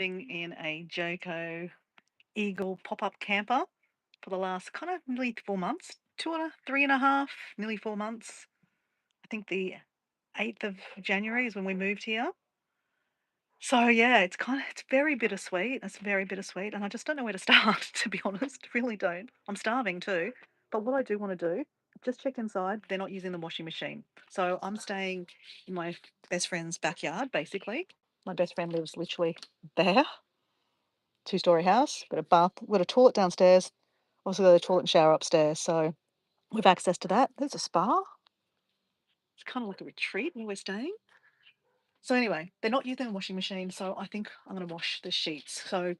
Living in a Joko Eagle pop-up camper for the last kind of nearly 4 months, 3.5, nearly 4 months. I think the 8th of January is when we moved here. So yeah, it's very bittersweet. It's very bittersweet, and I just don't know where to start, to be honest. Really don't. I'm starving too. But what I do want to do, just checked inside, they're not using the washing machine. So I'm staying in my best friend's backyard, basically. My best friend lives literally there, two-story house, got a bath, got a toilet downstairs, also got a toilet and shower upstairs. So we've access to that. There's a spa. It's kind of like a retreat where we're staying. So anyway, they're not using a washing machine, so I think I'm going to wash the sheets. So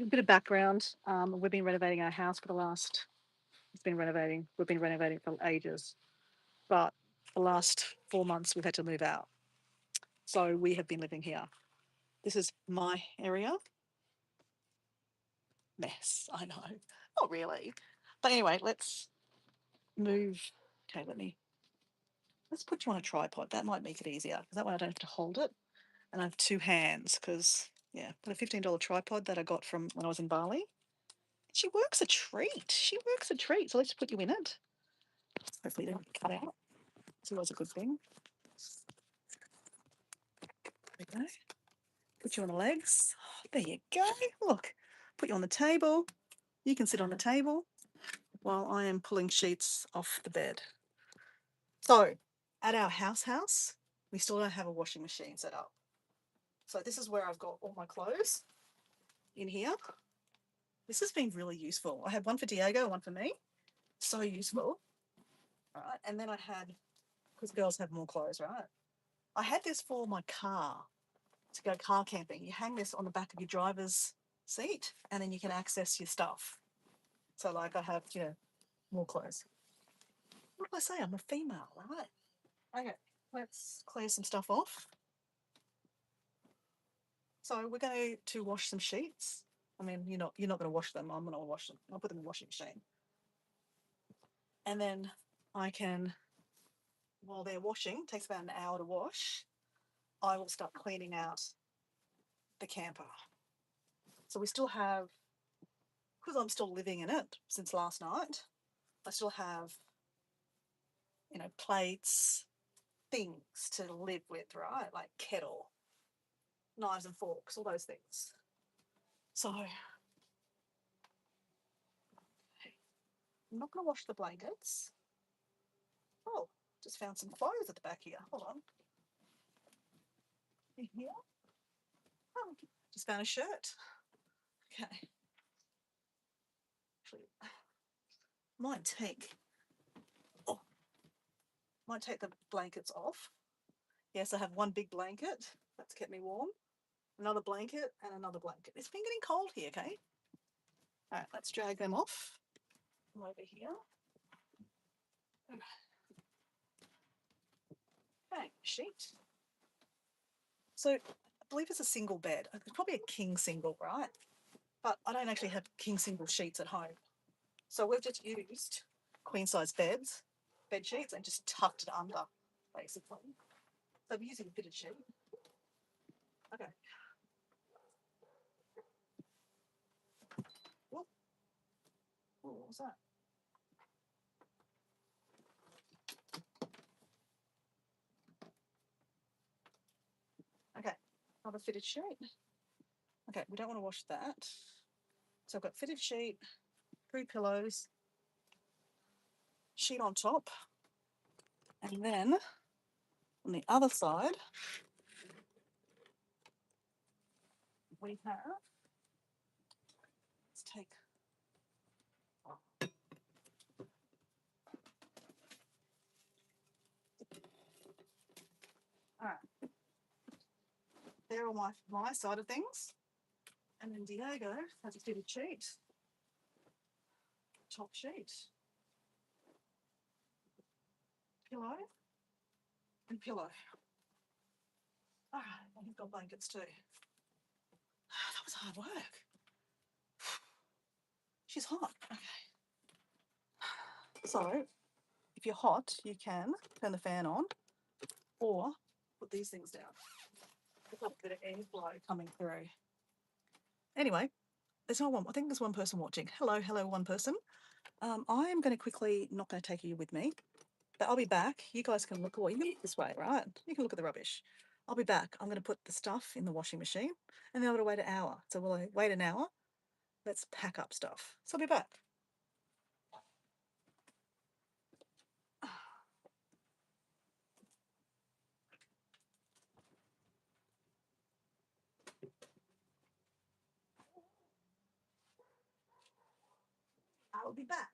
a bit of background. We've been renovating our house for the last. It's been renovating. We've been renovating for ages, but the last 4 months we've had to move out. So we have been living here. This is my area. Mess. I know. Not really. But anyway, let's move. Okay, let's put you on a tripod. That might make it easier because that way I don't have to hold it. And I have two hands because, yeah, got a $15 tripod that I got from when I was in Bali. She works a treat. She works a treat. So let's put you in it. Hopefully it didn't cut out. It's always a good thing. There we go. Put you on the legs. Oh, there you go. Look, put you on the table. You can sit on the table while I am pulling sheets off the bed. So at our house, we still don't have a washing machine set up. So this is where I've got all my clothes in here. This has been really useful. I had one for Diego, one for me. So useful. Right. And then I had, because girls have more clothes, right? I had this for my car to go car camping. You hang this on the back of your driver's seat and then you can access your stuff. So like I have, more clothes. What did I say? I'm a female, right? Okay, let's clear some stuff off. So we're going to wash some sheets. I mean, you're not going to wash them. I'm going to wash them. I'll put them in the washing machine. And then I can, while they're washing, it takes about an hour to wash, I will start cleaning out the camper. So we still have, because I'm still living in it since last night, I still have, plates, things to live with, right? Like kettle, knives and forks, all those things. So I'm not going to wash the blankets. Oh, just found some clothes at the back here. Hold on. In here. Oh, just found a shirt. Okay. Actually, might take oh, might take the blankets off. Yes, I have one big blanket that's kept me warm, another blanket, and another blanket. It's been getting cold here, okay? All right, let's drag them off. Come over here. Okay, sheet. So I believe it's a single bed. It's probably a king single, right? But I don't actually have king single sheets at home. So we've just used queen size bed sheets, and just tucked it under, basically. So I'm using a fitted sheet. Okay. Whoop. Ooh, what was that? Okay, another fitted sheet. Okay, we don't want to wash that. So I've got fitted sheet, 3 pillows, sheet on top, and then on the other side, we have, let's take, all right, there are my side of things. And then Diego has a fitted sheet, top sheet, pillow, and pillow. All right, and he's got blankets too. That was hard work. She's hot. Okay. So, if you're hot, you can turn the fan on or put these things down. We've got a bit of airflow coming through. Anyway, there's no one. I think there's one person watching. Hello, hello, one person. I am going to quickly, not going to take you with me, but I'll be back. You guys can look away. You can look this way, right? You can look at the rubbish. I'll be back. I'm going to put the stuff in the washing machine and then I'm going to wait an hour. So we'll wait an hour. Let's pack up stuff. So I'll be back. I'll be back.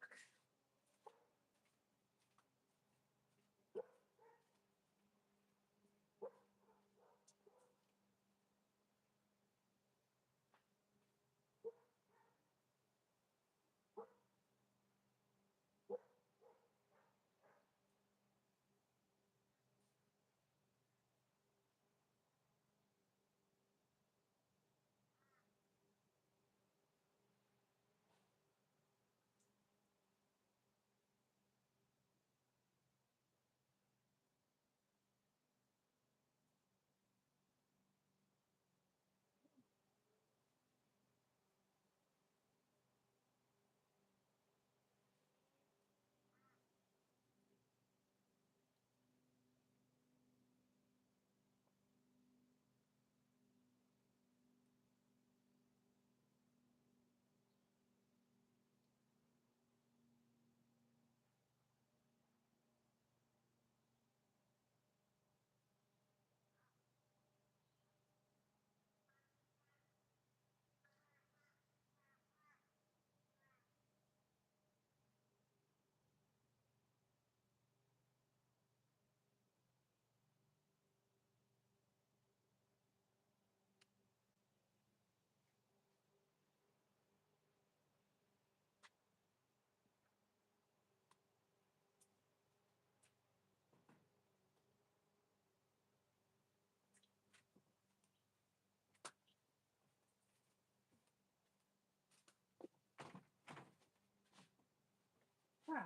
Right.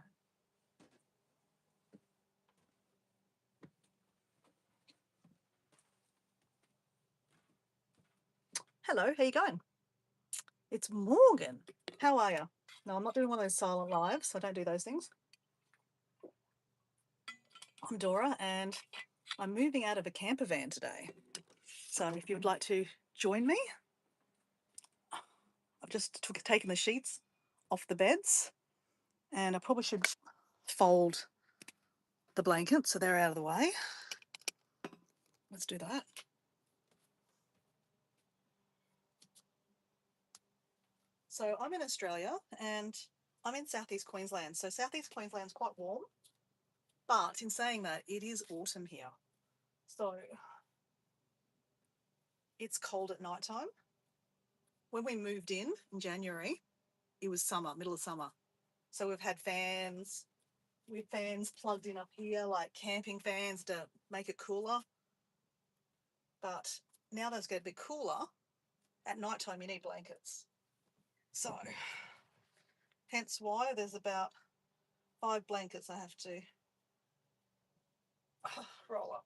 Hello, how you going? It's Morgan. How are you? No, I'm not doing one of those silent lives. I don't do those things. I'm Dora and I'm moving out of a camper van today. So if you would like to join me, I've just taken the sheets off the beds and I probably should fold the blankets so they're out of the way. Let's do that. So I'm in Australia and I'm in southeast Queensland. So southeast Queensland's quite warm, but in saying that, it is autumn here. So it's cold at night time. When we moved in January, it was summer, middle of summer. So we've had fans, with fans plugged in up here, like camping fans to make it cooler. But now that it's getting a bit cooler, at night time you need blankets. So hence why there's about 5 blankets I have to roll up.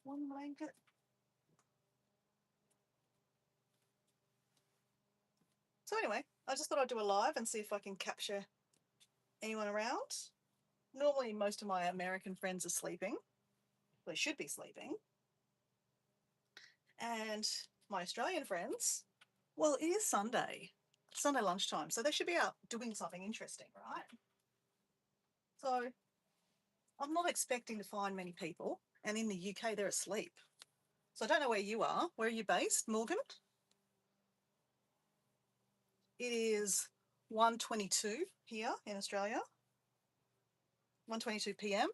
One blanket. So anyway, I just thought I'd do a live and see if I can capture anyone around. Normally most of my American friends are sleeping. They should be sleeping. And my Australian friends, well, it is Sunday lunchtime, so they should be out doing something interesting, right? So I'm not expecting to find many people, and in the UK they're asleep. So I don't know where you are. Where are you based, Morgan? It is 1:22 here in Australia, 1:22 p.m.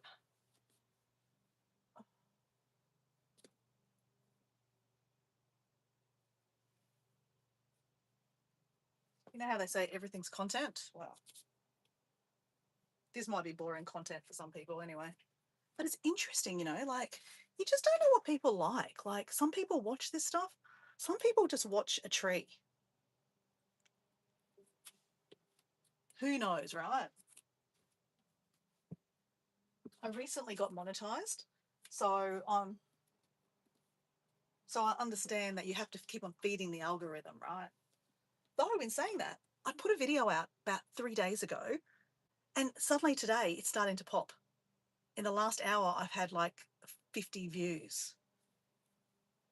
You know how they say everything's content? Well, this might be boring content for some people anyway. But it's interesting, like you just don't know what people like. Like some people watch this stuff, some people just watch a tree. Who knows, right? I recently got monetized, so so I understand that you have to keep on feeding the algorithm, right? Though in saying that, I put a video out about 3 days ago, and suddenly today it's starting to pop. In the last hour, I've had like 50 views.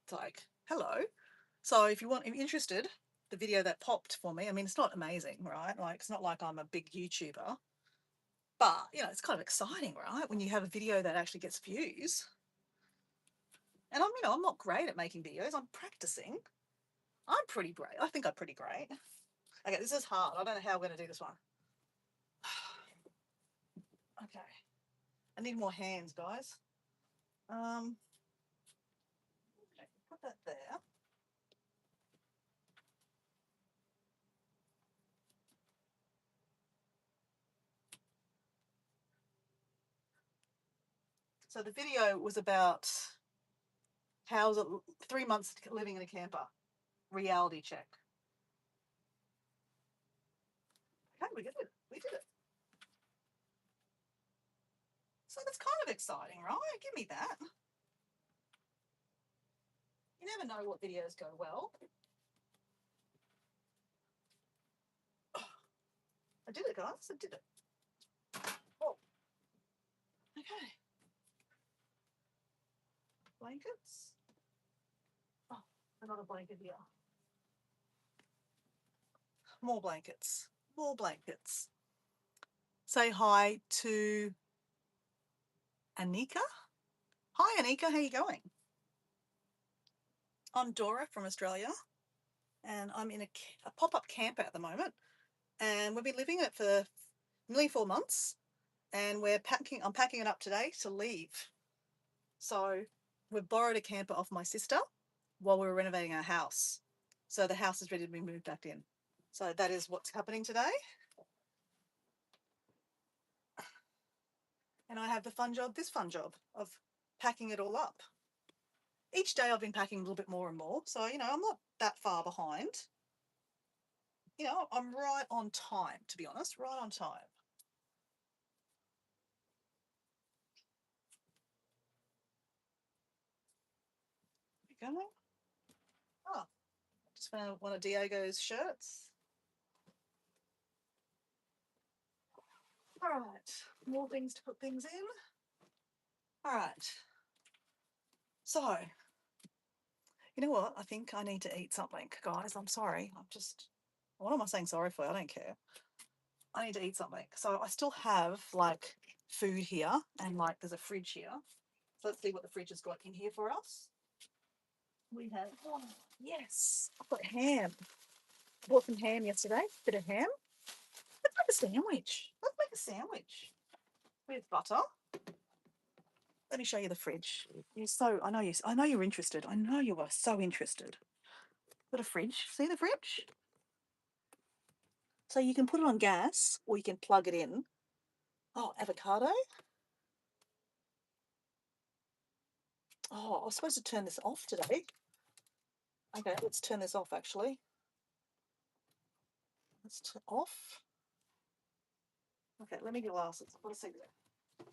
It's like, hello. So if you're interested, the video that popped for me, I mean, it's not amazing, right? Like, it's not like I'm a big YouTuber, but you know, it's kind of exciting, right? When you have a video that actually gets views. And I'm not great at making videos. I'm practicing. I'm pretty great. I think I'm pretty great. Okay, this is hard. I don't know how we're going to do this one. Okay. I need more hands, guys. Okay, put that there. So the video was about how's it 3 months living in a camper. Reality check. Okay, we did it. We did it. So that's kind of exciting, right? Give me that. You never know what videos go well. I did it, guys. I did it. Oh. Okay. Blankets. Oh, another blanket here. More blankets. More blankets. Say hi to Anika. Hi, Anika. How you going? I'm Dora from Australia, and I'm in a pop-up camper at the moment. And we've been living in it for nearly 4 months, and I'm packing it up today to leave. So we've borrowed a camper off my sister while we were renovating our house. So the house is ready to be moved back in. So that is what's happening today. And I have this fun job of packing it all up. Each day I've been packing a little bit more and more. So, I'm not that far behind. I'm right on time, to be honest, right on time. Going? Oh, just found one of Diego's shirts. All right, more things to put things in. All right. So, you know what? I think I need to eat something, guys. I'm sorry. What am I saying sorry for? I don't care. I need to eat something. So I still have like food here, and like there's a fridge here. So let's see what the fridge has got in here for us. We have, oh, yes, I've got ham. Bought some ham yesterday, bit of ham. Let's make a sandwich. Let's make a sandwich with butter. Let me show you the fridge. I know you're interested. I know you are so interested. Got a fridge. See the fridge? So you can put it on gas or you can plug it in. Oh, avocado. Oh, I was supposed to turn this off today. Okay, let's turn this off actually. Let's turn off. Okay, let me get glasses. I've got to see that.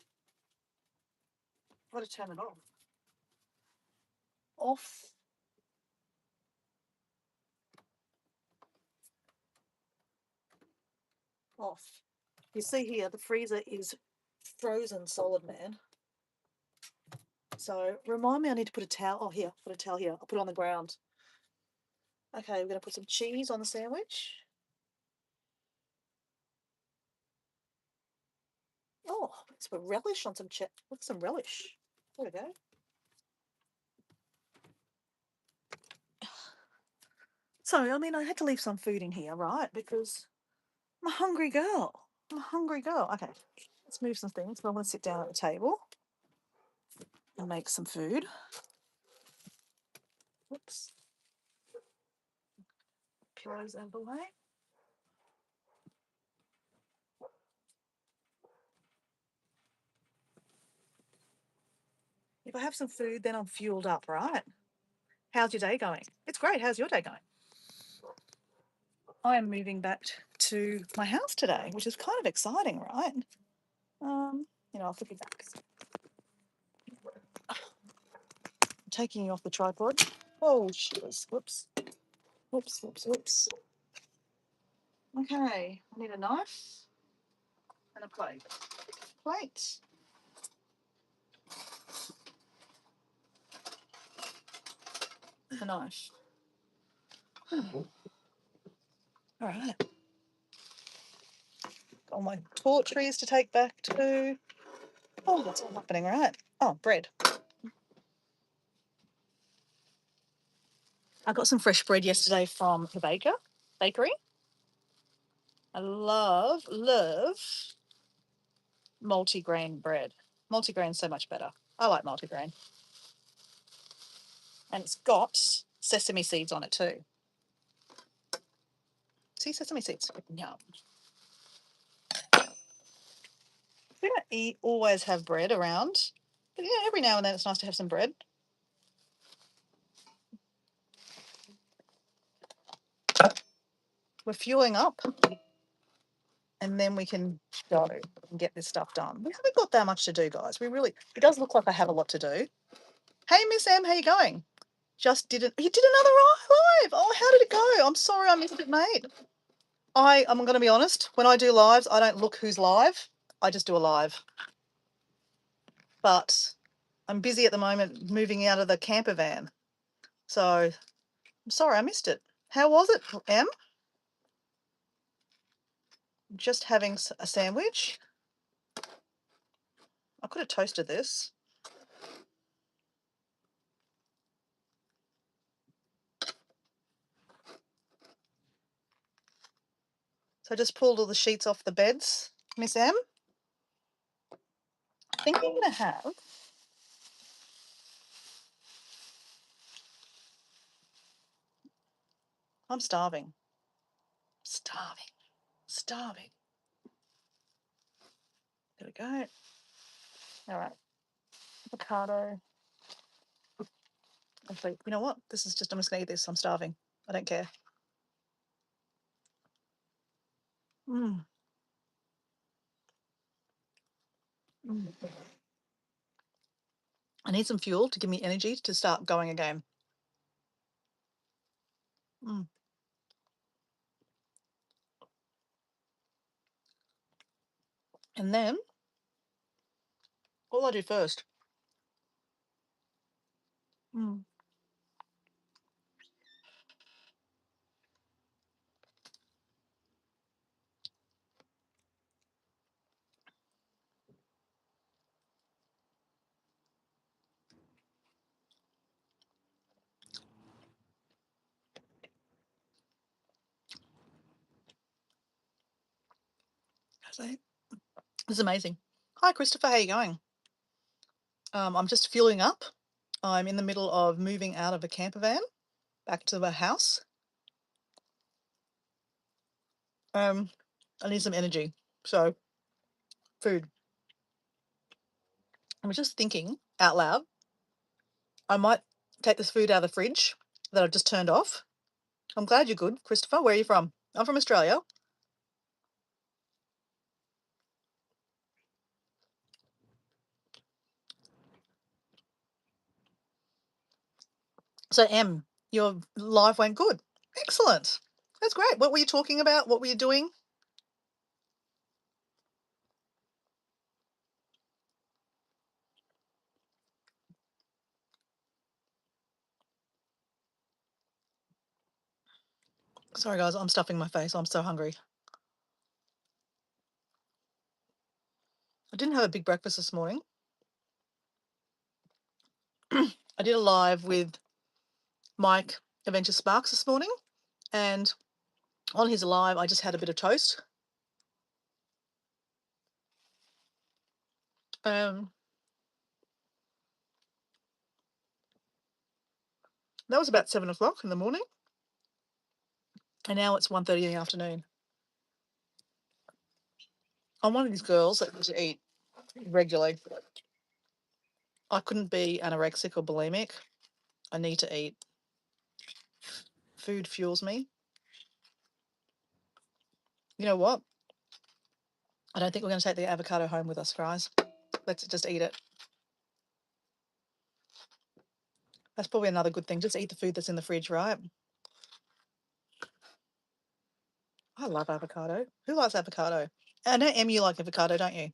I've got to turn it off. Off. Off. You see here, the freezer is frozen solid, man. So remind me I need to put a towel. Oh, here, put a towel here. I'll put it on the ground. Okay, we're going to put some cheese on the sandwich. Oh, let's put relish on some with some relish. There we go. So, I mean, I had to leave some food in here, right? Because I'm a hungry girl. I'm a hungry girl. Okay, let's move some things. I'm going to sit down at the table and make some food. Whoops. Pillows out of the way. If I have some food, then I'm fueled up, right? How's your day going? It's great. How's your day going? I am moving back to my house today, which is kind of exciting, right? I'll flip it back. Taking you off the tripod. Oh, shiz. Whoops. Whoops, whoops, whoops. Okay, I need a knife and a plate. Plate. A knife. All right. Got all my tortries to take back to. Oh, what's all happening, right? Oh, bread. I got some fresh bread yesterday from the bakery. I love multigrain bread. Multigrain's so much better. I like multigrain. And it's got sesame seeds on it too. See, sesame seeds. Yum. We don't always have bread around, but yeah, every now and then it's nice to have some bread. We're fueling up, and then we can go and get this stuff done. We haven't got that much to do, guys. It does look like I have a lot to do. Hey, Miss M, how you going? You did another live. Oh, how did it go? I'm sorry I missed it, mate. I'm going to be honest. When I do lives, I don't look who's live. I just do a live. But I'm busy at the moment moving out of the camper van. So I'm sorry I missed it. How was it, Em? Just having a sandwich. I could have toasted this. So I just pulled all the sheets off the beds, Miss M. I think I'm going to have... I'm starving. Starving. There we go. All right. Avocado. Actually, you know what? I'm just going to eat this. I'm starving. I don't care. Mm. I need some fuel to give me energy to start going again. And then, what will I do first? This is amazing. Hi, Christopher. How are you going? I'm just fueling up. I'm in the middle of moving out of a camper van back to the house. I need some energy. So, food. I was just thinking out loud, I might take this food out of the fridge that I've just turned off. I'm glad you're good, Christopher. Where are you from? I'm from Australia. So, Em, your live went good. Excellent. That's great. What were you talking about? What were you doing? Sorry, guys. I'm stuffing my face. I'm so hungry. I didn't have a big breakfast this morning. I did a live with Mike Adventure Sparks this morning, and on his live, I just had a bit of toast. That was about 7 o'clock in the morning, and now it's 1:30 in the afternoon. I'm one of these girls that needs to eat regularly. I couldn't be anorexic or bulimic. I need to eat. Food fuels me. You know what? I don't think we're going to take the avocado home with us, guys. Let's just eat it. That's probably another good thing. Just eat the food that's in the fridge, right? I love avocado. Who likes avocado? I know, Em, you like avocado, don't you?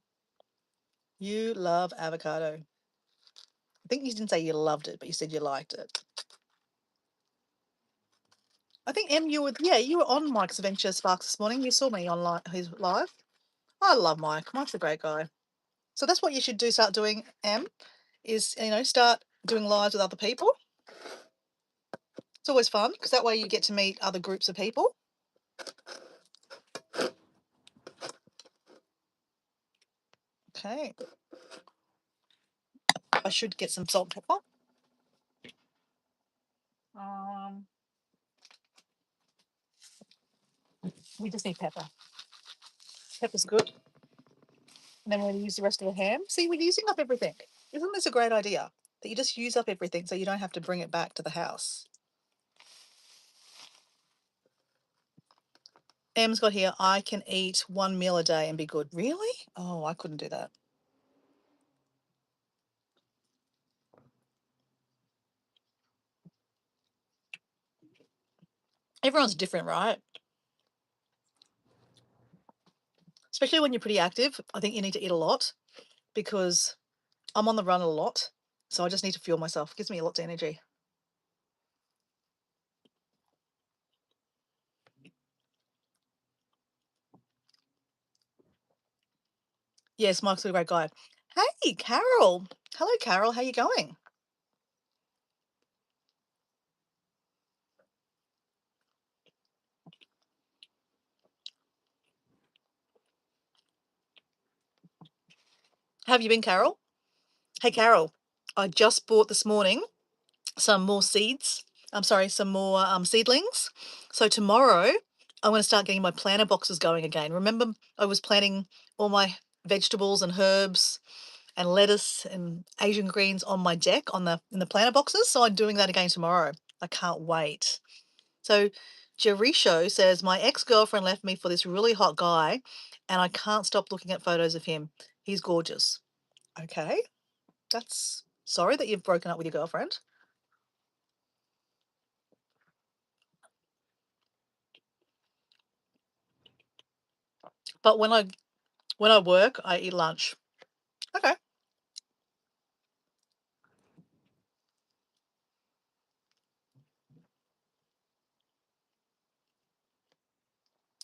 You love avocado. I think you didn't say you loved it, but you said you liked it. I think, Em, you were on Mike's Adventure Sparks this morning. You saw me on his live. I love Mike. Mike's a great guy. So that's what you should do. Start doing, Em, is start doing lives with other people. It's always fun because that way you get to meet other groups of people. Okay. I should get some salt and pepper. We just need pepper. Pepper's good. And then we're going to use the rest of the ham. See, we're using up everything. Isn't this a great idea? That you just use up everything so you don't have to bring it back to the house. Em's got here, I can eat 1 meal a day and be good. Really? Oh, I couldn't do that. Everyone's different, right? Especially when you're pretty active. I think you need to eat a lot because I'm on the run a lot. So I just need to fuel myself. It gives me lots of energy. Yes, Mike's a great guy. Hey, Carol. Hello, Carol. How you going? How have you been, Carol? Hey, Carol. I just bought this morning some more seeds. I'm sorry, some more seedlings. So tomorrow I'm going to start getting my planter boxes going again. Remember, I was planting all my vegetables and herbs and lettuce and Asian greens on my deck in the planter boxes. So I'm doing that again tomorrow. I can't wait. So Jerisho says, my ex-girlfriend left me for this really hot guy and I can't stop looking at photos of him. He's gorgeous. Okay. That's sorry that you've broken up with your girlfriend. But when I work, I eat lunch. Okay.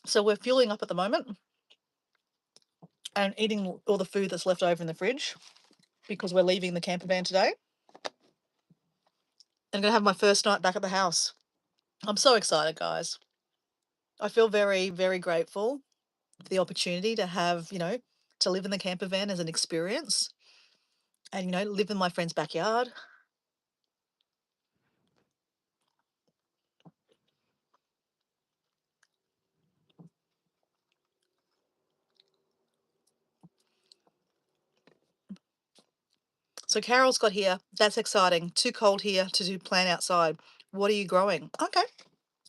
So we're fueling up at the moment and eating all the food that's left over in the fridge because we're leaving the camper van today. I'm going to have my first night back at the house. I'm so excited, guys. I feel very, very grateful for the opportunity to have, to live in the camper van as an experience and, live in my friend's backyard. So Carol's got here. That's exciting. Too cold here to plant outside. What are you growing? Okay.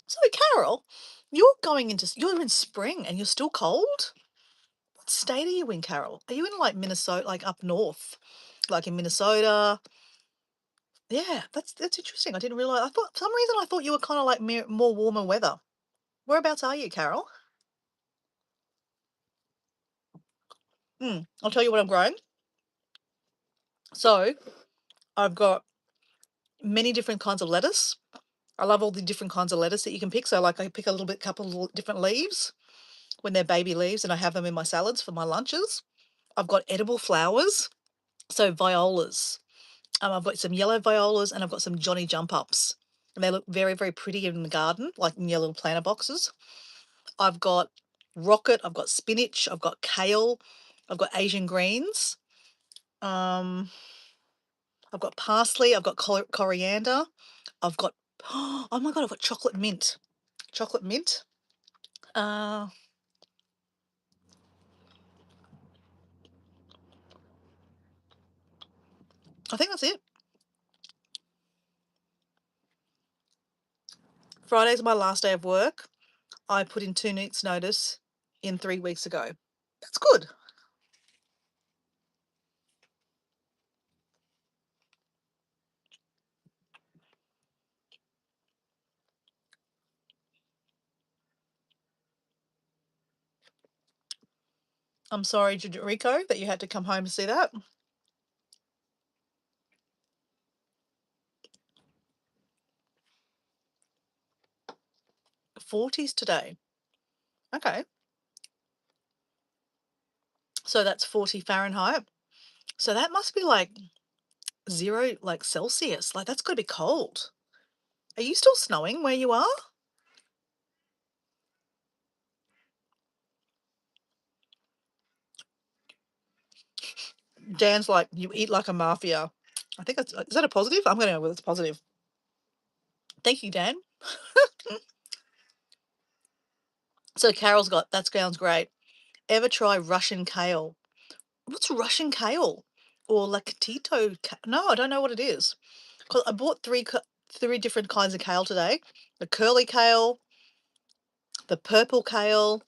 So Carol, you're in spring and you're still cold? What state are you in, Carol? Are you in like Minnesota, like up north, like in Minnesota? Yeah, that's interesting. I didn't realize. I thought for some reason I thought you were kind of like more warmer weather. Whereabouts are you, Carol? I'll tell you what I'm growing. So I've got many different kinds of lettuce. I love all the different kinds of lettuce that you can pick. So like I pick couple of different leaves when they're baby leaves, and I have them in my salads for my lunches. I've got edible flowers, so violas. I've got some yellow violas and I've got some Johnny jump ups. And they look very, very pretty in the garden, like in your little planter boxes. I've got rocket, I've got spinach, I've got kale, I've got Asian greens. I've got parsley, I've got coriander, I've got, oh my God, I've got chocolate mint. Chocolate mint. I think that's it. Friday's my last day of work. I put in 2 weeks' notice in 3 weeks ago. That's good. I'm sorry, Rico, that you had to come home to see that. 40s today. Okay. So that's 40 Fahrenheit. So that must be like 0, like Celsius. Like that's got to be cold. Are you still snowing where you are? Dan's like, you eat like a mafia. I think that's, is that a positive? I'm going to go with it's positive. Thank you, Dan. So Carol's got, that sounds great. Ever try Russian kale? What's Russian kale? Or Lactito? No, I don't know what it is. 'Cause I bought three different kinds of kale today. The curly kale, the purple kale,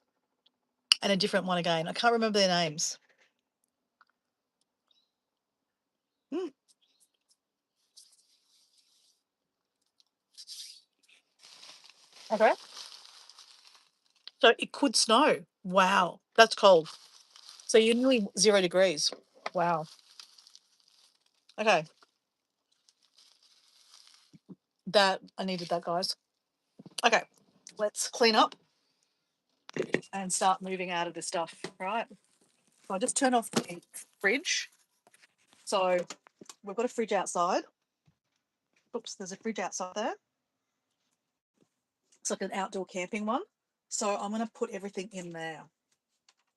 and a different one again. I can't remember their names. Mm, okay. So it could snow. Wow, that's cold. So you're nearly 0 degrees. Wow. Okay. That I needed that, guys. Okay, let's clean up and start moving out of this stuff, right? So I just turn off the fridge. So we've got a fridge outside. Oops, there's a fridge outside there. It's like an outdoor camping one. So I'm going to put everything in there.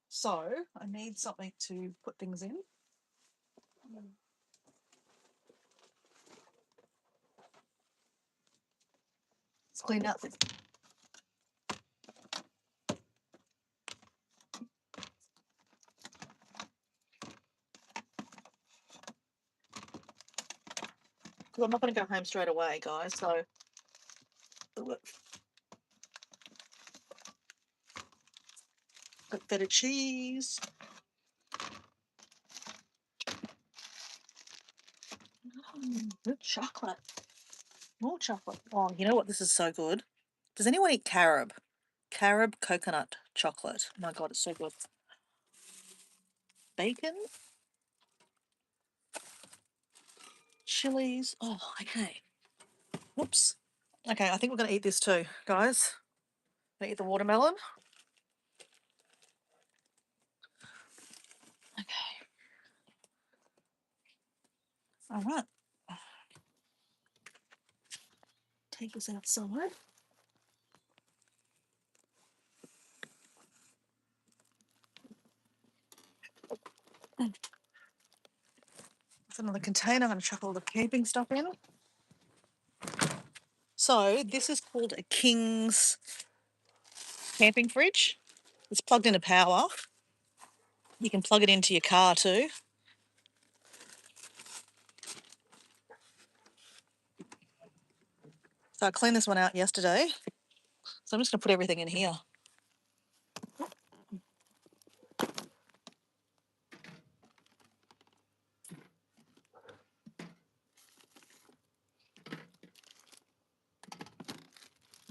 So I need something to put things in. Let's clean out this. Because I'm not going to go home straight away, guys. So got feta cheese. Good chocolate. More chocolate. Oh, you know what? This is so good. Does anyone eat carob? Carob coconut chocolate. Oh my God, it's so good. Bacon. Chilies. Oh, okay. Whoops. Okay, I think we're going to eat this too, guys. Gonna eat the watermelon. Okay. All right. Take this outside. It's another container. I'm going to chuck all the camping stuff in. So this is called a King's camping fridge. It's plugged into power. You can plug it into your car too. So I cleaned this one out yesterday. So I'm just going to put everything in here.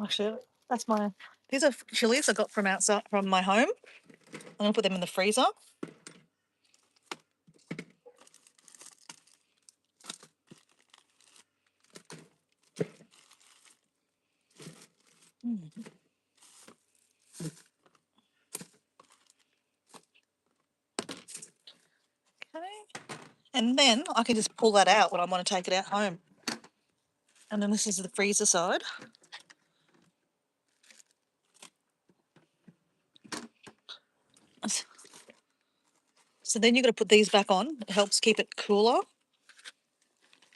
Actually, that's my. These are chilies I got from outside from my home. I'm going to put them in the freezer. Okay. And then I can just pull that out when I want to take it out home. And then this is the freezer side. So then you've got to put these back on. It helps keep it cooler.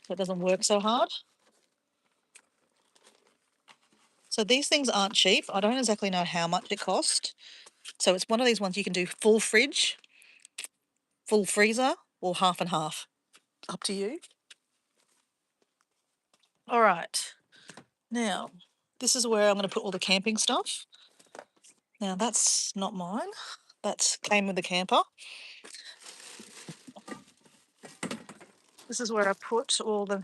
So it doesn't work so hard. So these things aren't cheap. I don't exactly know how much it cost. So it's one of these ones you can do full fridge, full freezer, or half and half. Up to you. All right. Now, this is where I'm going to put all the camping stuff. Now, that's not mine. That came with the camper. This is where I put all the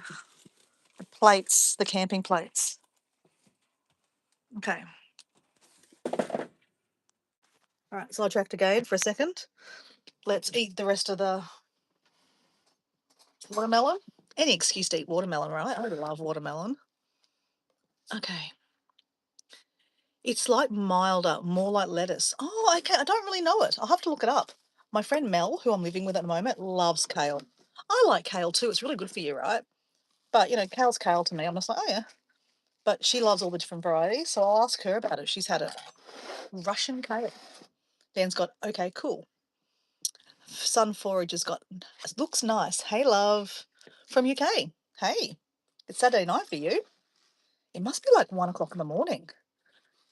plates, the camping plates. Okay. All right, sidetracked again for a second. Let's eat the rest of the watermelon. Any excuse to eat watermelon, right? I love watermelon. Okay. It's like milder, more like lettuce. Oh, okay. I don't really know it. I'll have to look it up. My friend Mel, who I'm living with at the moment, loves kale. I like kale too. It's really good for you, right? But kale's kale to me. I'm just like, oh yeah. But she loves all the different varieties, so I'll ask her about it. She's had it. Russian kale. Dan's got okay, cool. Sun Forage has got looks nice. Hey, love, from UK. Hey, it's Saturday night for you. It must be like 1 o'clock in the morning.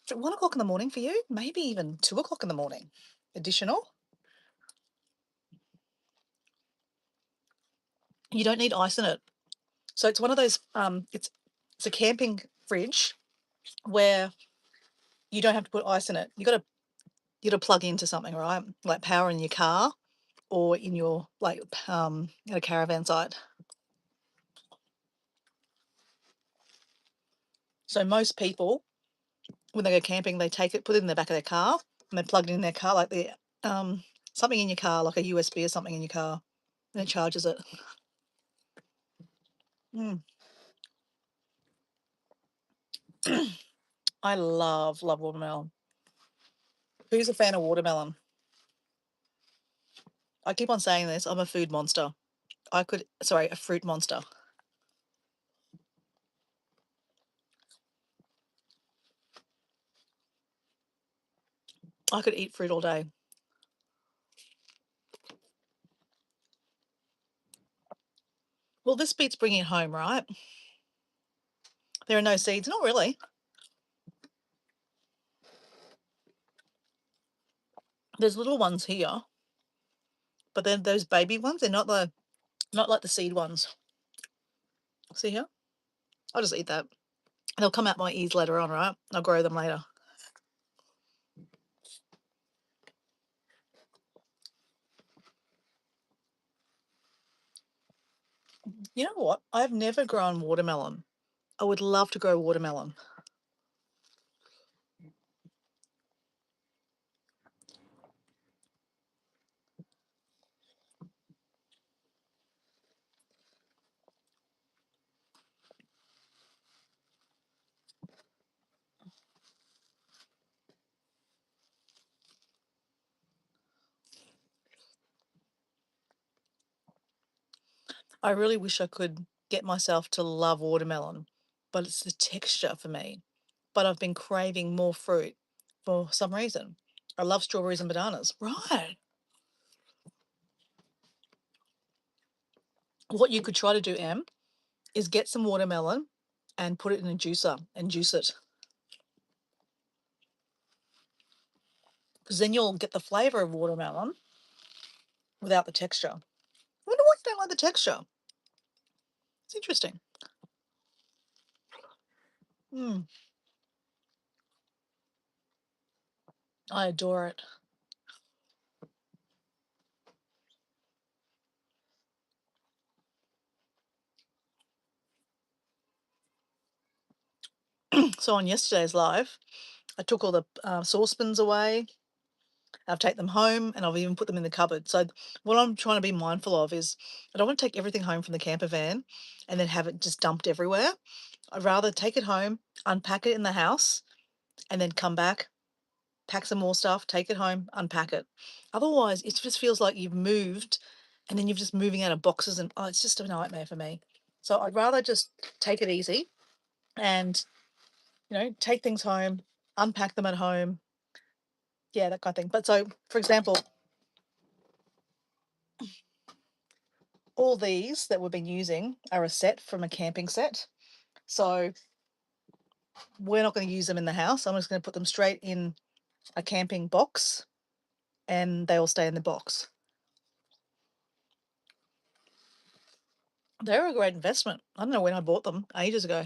Is it 1 o'clock in the morning for you? Maybe even 2 o'clock in the morning. Additional. You don't need ice in it. So it's one of those. It's a camping fridge where you don't have to put ice in it. You got to plug into something, right? Like power in your car or in your at a caravan site. So most people, when they go camping, they take it, put it in the back of their car, and they plug it in their car, like the something in your car, like a USB or something in your car, and it charges it. Mm. I love watermelon. Who's a fan of watermelon? I keep on saying this. I'm a food monster. A fruit monster. I could eat fruit all day. Well, this beats bringing it home, right? There are no seeds. Not really. There's little ones here, but then those baby ones, they're not like the seed ones. See here? I'll just eat that. They'll come out my ears later on, right? I'll grow them later. You know what? I've never grown watermelon. I would love to grow watermelon. I really wish I could get myself to love watermelon, but it's the texture for me. But I've been craving more fruit for some reason. I love strawberries and bananas. Right. What you could try to do, Em, is get some watermelon and put it in a juicer and juice it. Because then you'll get the flavour of watermelon without the texture. I wonder why you don't like the texture. It's interesting. Mm, I adore it. So on yesterday's live, I took all the saucepans away. I've taken them home and I've even put them in the cupboard. So what I'm trying to be mindful of is I don't want to take everything home from the camper van and then have it just dumped everywhere. I'd rather take it home, unpack it in the house, and then come back, pack some more stuff, take it home, unpack it. Otherwise, it just feels like you've moved and then you're just moving out of boxes and oh, it's just a nightmare for me. So I'd rather just take it easy and take things home, unpack them at home. Yeah, that kind of thing. But so, for example, all these that we've been using are a set from a camping set. So we're not going to use them in the house. I'm just going to put them straight in a camping box and they all stay in the box. They're a great investment. I don't know when I bought them, ages ago.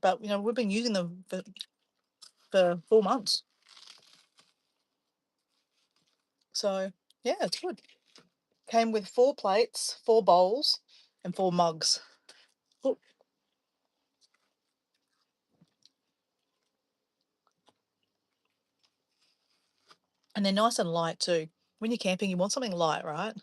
But we've been using them for 4 months. So yeah, it's good. Came with 4 plates, 4 bowls, and 4 mugs. Oh, And they're nice and light too. When you're camping, you want something light, right?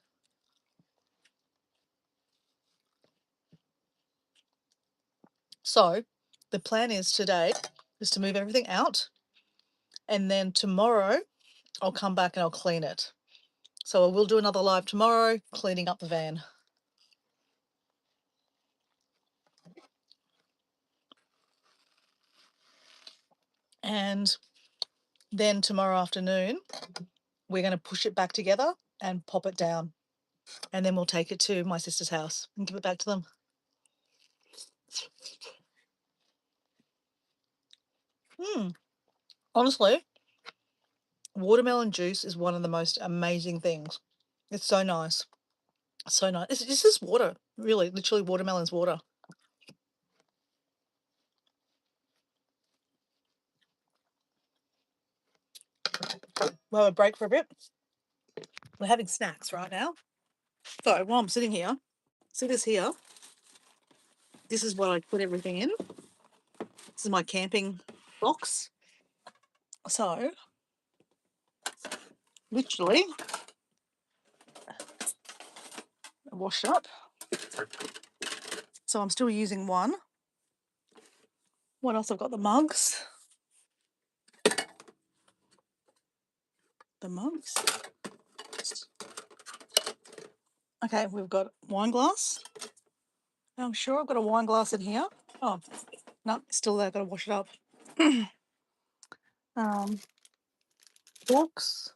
So the plan is today is to move everything out, and then tomorrow I'll come back and I'll clean it. So I will do another live tomorrow, cleaning up the van. And then tomorrow afternoon, we're going to push it back together and pop it down. And then we'll take it to my sister's house and give it back to them. Honestly, watermelon juice is one of the most amazing things. It's so nice. So nice. It's just water, really. Literally, watermelon's water. We'll have a break for a bit. We're having snacks right now. So while I'm sitting here, see this here? This is what I put everything in. This is my camping box. So, literally, I wash up. So I'm still using one. What else? I've got the mugs. The mugs. Okay, we've got wine glass. I'm sure I've got a wine glass in here. Oh, no, it's still there. I've got to wash it up. Forks.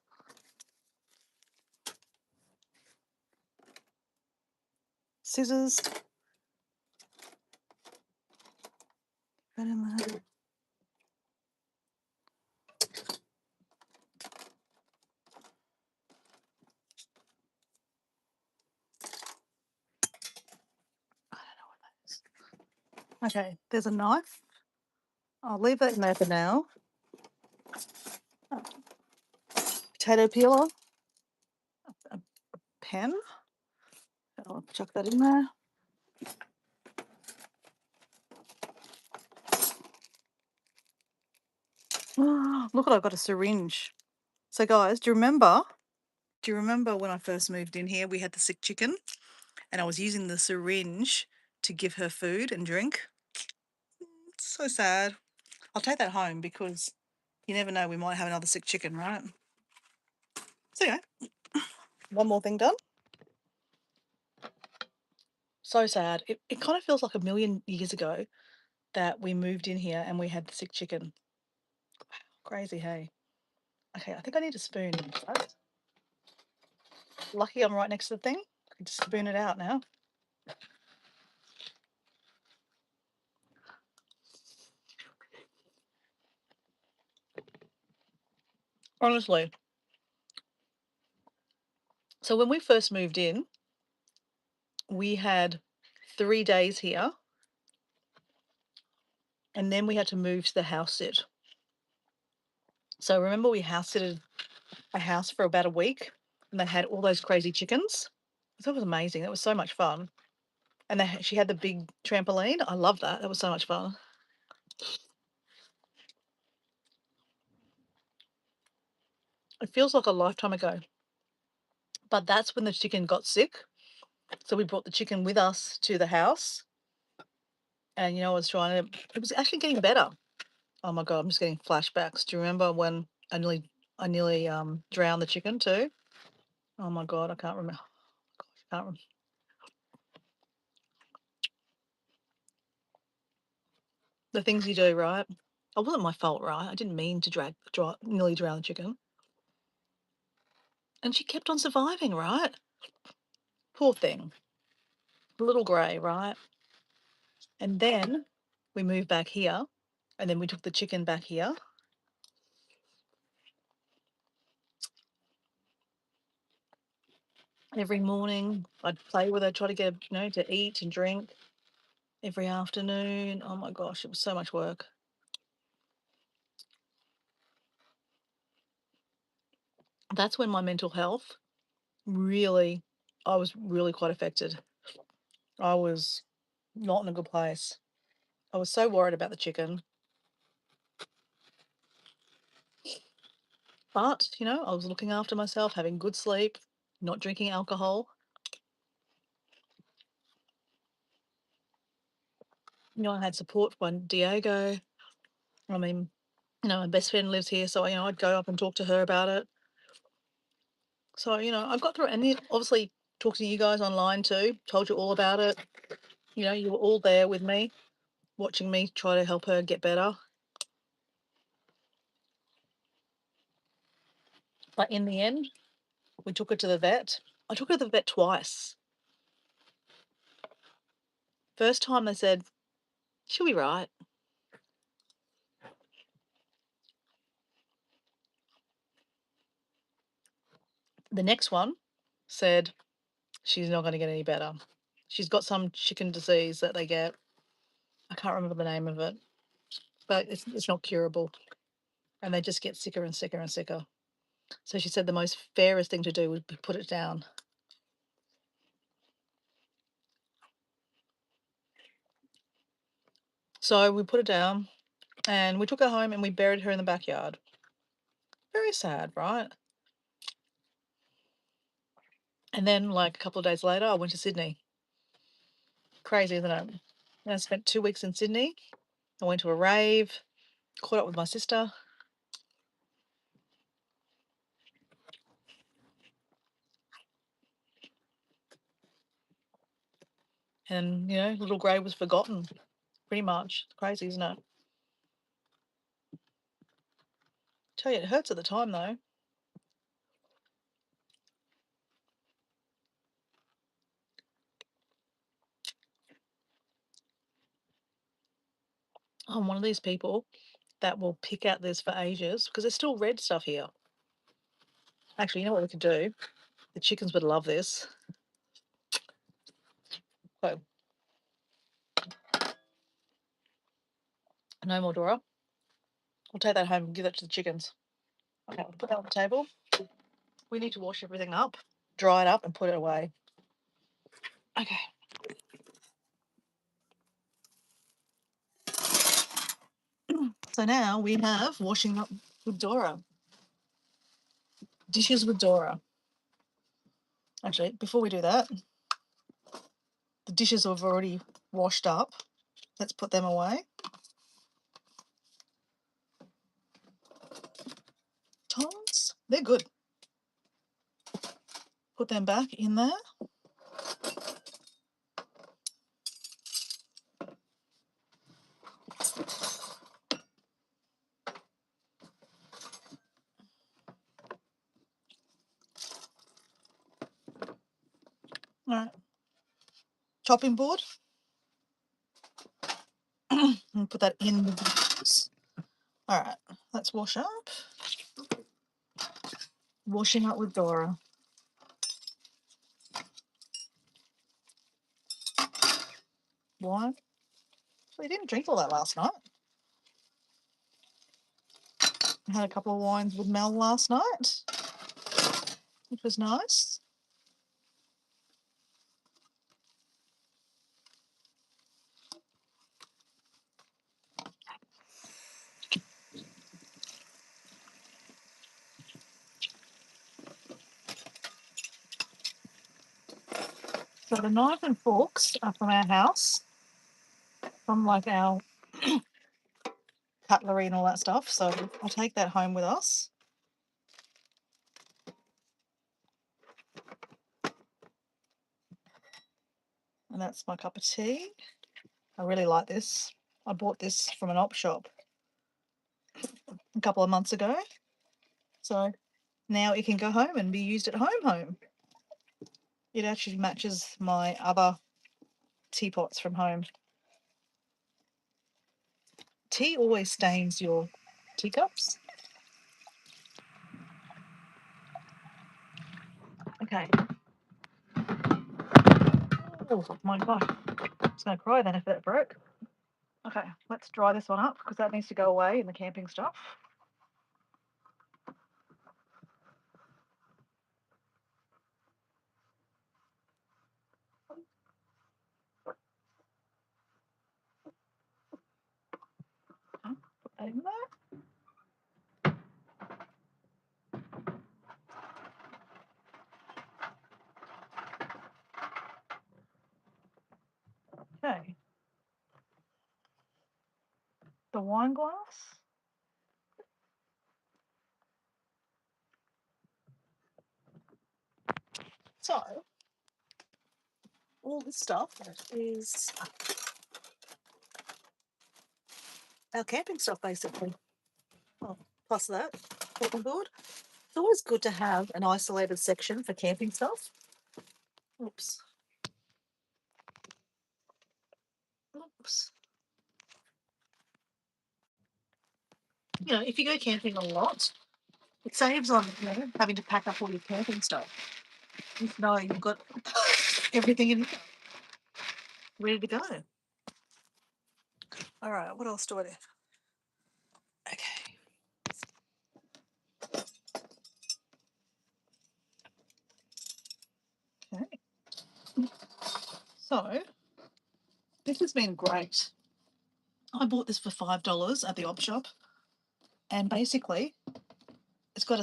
Scissors. That in there. Okay, there's a knife. I'll leave that in there for now. Potato peeler. A pen. I'll chuck that in there. Look, I've got a syringe. So guys, do you remember when I first moved in here, we had the sick chicken and I was using the syringe to give her food and drink? It's so sad. I'll take that home because you never know, we might have another sick chicken, right? So yeah, one more thing done. So sad. It kind of feels like a million years ago that we moved in here and we had the sick chicken. Crazy, hey? Okay, I think I need a spoon. Lucky I'm right next to the thing. I can just spoon it out now. Honestly. So when we first moved in, we had 3 days here, and then we had to move to the house sit. So remember we house sitted a house for about a week, and they had all those crazy chickens? That was amazing. That was so much fun. And she had the big trampoline. I love that. That was so much fun. It feels like a lifetime ago. But that's when the chicken got sick. So we brought the chicken with us to the house. And I was trying to, it was actually getting better. Oh my God, I'm just getting flashbacks. Do you remember when I nearly drowned the chicken too? Oh my God, I can't remember. Gosh, I can't remember. The things you do, right? It wasn't my fault, right? I didn't mean to nearly drown the chicken. And she kept on surviving, right? Poor thing. Little grey, right? And then we moved back here, and then we took the chicken back here. Every morning, I'd play with her, try to get her, to eat and drink. Every afternoon. Oh my gosh, it was so much work. That's when my mental health I was really quite affected. I was not in a good place. I was so worried about the chicken. But, you know, I was looking after myself, having good sleep, not drinking alcohol. You know, I had support from Diego. I mean, you know, my best friend lives here, so, you know, I'd go up and talk to her about it. So, you know, I've got through it. And then obviously talking to you guys online too, told you all about it. You know, you were all there with me, watching me try to help her get better. But in the end, we took her to the vet. I took her to the vet twice. First time they said, she'll be right. The next one said, she's not going to get any better. She's got some chicken disease that they get. I can't remember the name of it, but it's not curable. And they just get sicker and sicker and sicker. So she said the most fairest thing to do would be put it down. So we put it down and we took her home and we buried her in the backyard. Very sad, right? And then, like a couple of days later, I went to Sydney. Crazy, isn't it? And I spent 2 weeks in Sydney. I went to a rave, caught up with my sister. And, you know, little Grey was forgotten, pretty much. Crazy, isn't it? Tell you, it hurts at the time, though. I'm one of these people that will pick out this for ages because there's still red stuff here. Actually, you know what we could do? The chickens would love this. So, no more, Dora. We'll take that home and give that to the chickens. Okay, we'll put that on the table. We need to wash everything up, dry it up, and put it away. Okay. So now we have washing up with Dora. Dishes with Dora. Actually, before we do that, the dishes have already washed up. Let's put them away. Tongs, they're good. Put them back in there. All right. Chopping board. And put that in with the dishes. All right, let's wash up. Washing up with Dora. Wine. So we didn't drink all that last night. I had a couple of wines with Mel last night, which was nice. So the knife and forks are from our house, from like our cutlery and all that stuff. So I'll take that home with us. And that's my cup of tea. I really like this. I bought this from an op shop a couple of months ago. So now it can go home and be used at home. It actually matches my other teapots from home. Tea always stains your teacups. Okay. Oh my gosh. I was going to cry then if that broke. Okay, let's dry this one up because that needs to go away in the camping stuff. Put that in there. Okay. The wine glass. So, all this stuff is our camping stuff, basically. Oh, plus that, cutting board. It's always good to have an isolated section for camping stuff. Oops. Oops. You know, if you go camping a lot, it saves on having to pack up all your camping stuff. You know you've got everything in here ready to go. All right, what else do I do? Okay. Okay. So this has been great. I bought this for $5 at the op shop, and basically it's got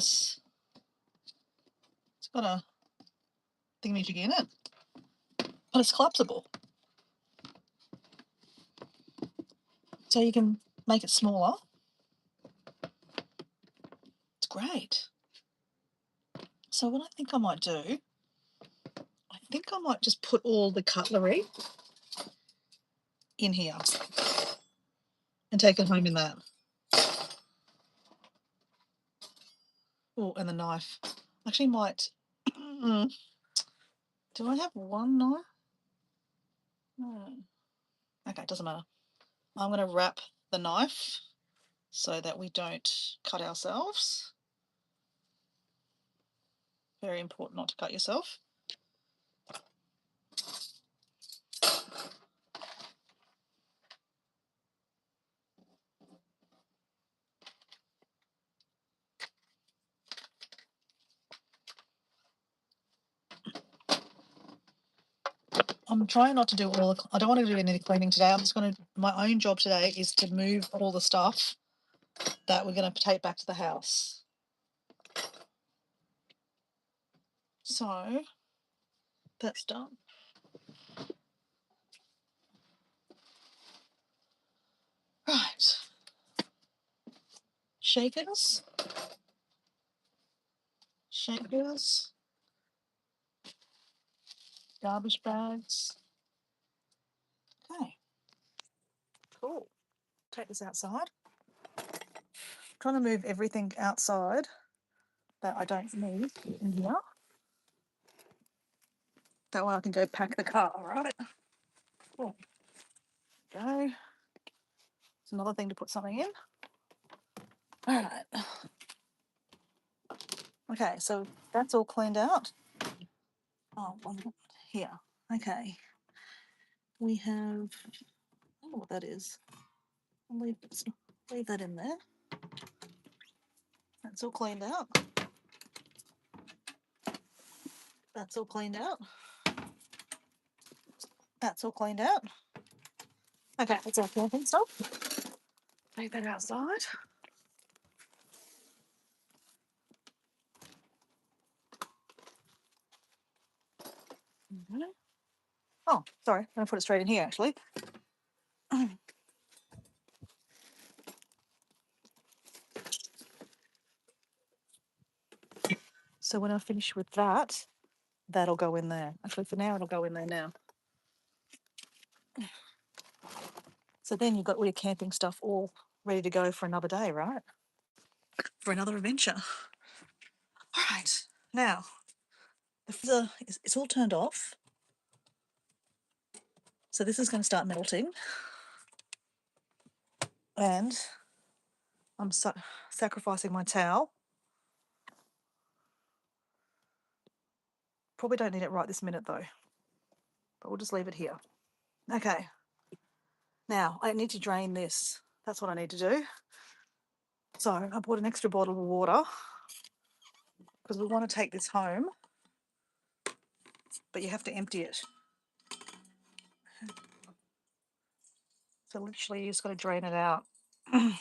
a thingamajig in it, but it's collapsible, so you can make it smaller. It's great. So what I think I might do, I think I might just put all the cutlery in here and take it home in that. Oh, and the knife. Actually, might. Do I have one knife? No. Okay, doesn't matter. I'm going to wrap the knife so that we don't cut ourselves. Very important not to cut yourself. I'm trying not to do all the, I don't want to do any cleaning today. I'm just going to, my own job today is to move all the stuff that we're going to take back to the house. So that's done. Right. Shakers. Shakers. Garbage bags. Okay. Cool. Take this outside. Trying to move everything outside that I don't need in here. That way I can go pack the car, right? Cool. Go. It's another thing to put something in. All right. Okay, so that's all cleaned out. Oh, one here. Okay. We have, I don't know what that is. I'll leave that in there. That's all cleaned out. That's all cleaned out. That's all cleaned out. Okay, that's our camping stuff. Take that outside. Oh, sorry, I'm going to put it straight in here actually. So when I finish with that, that'll go in there. Actually, for now, it'll go in there now. So then you've got all your camping stuff all ready to go for another day, right? For another adventure. All right, now the freezer it's all turned off. So this is going to start melting. And I'm sacrificing my towel. Probably don't need it right this minute though, but we'll just leave it here. Okay. Now I need to drain this. That's what I need to do. So I bought an extra bottle of water because we want to take this home, but you have to empty it. So literally you just got to drain it out. This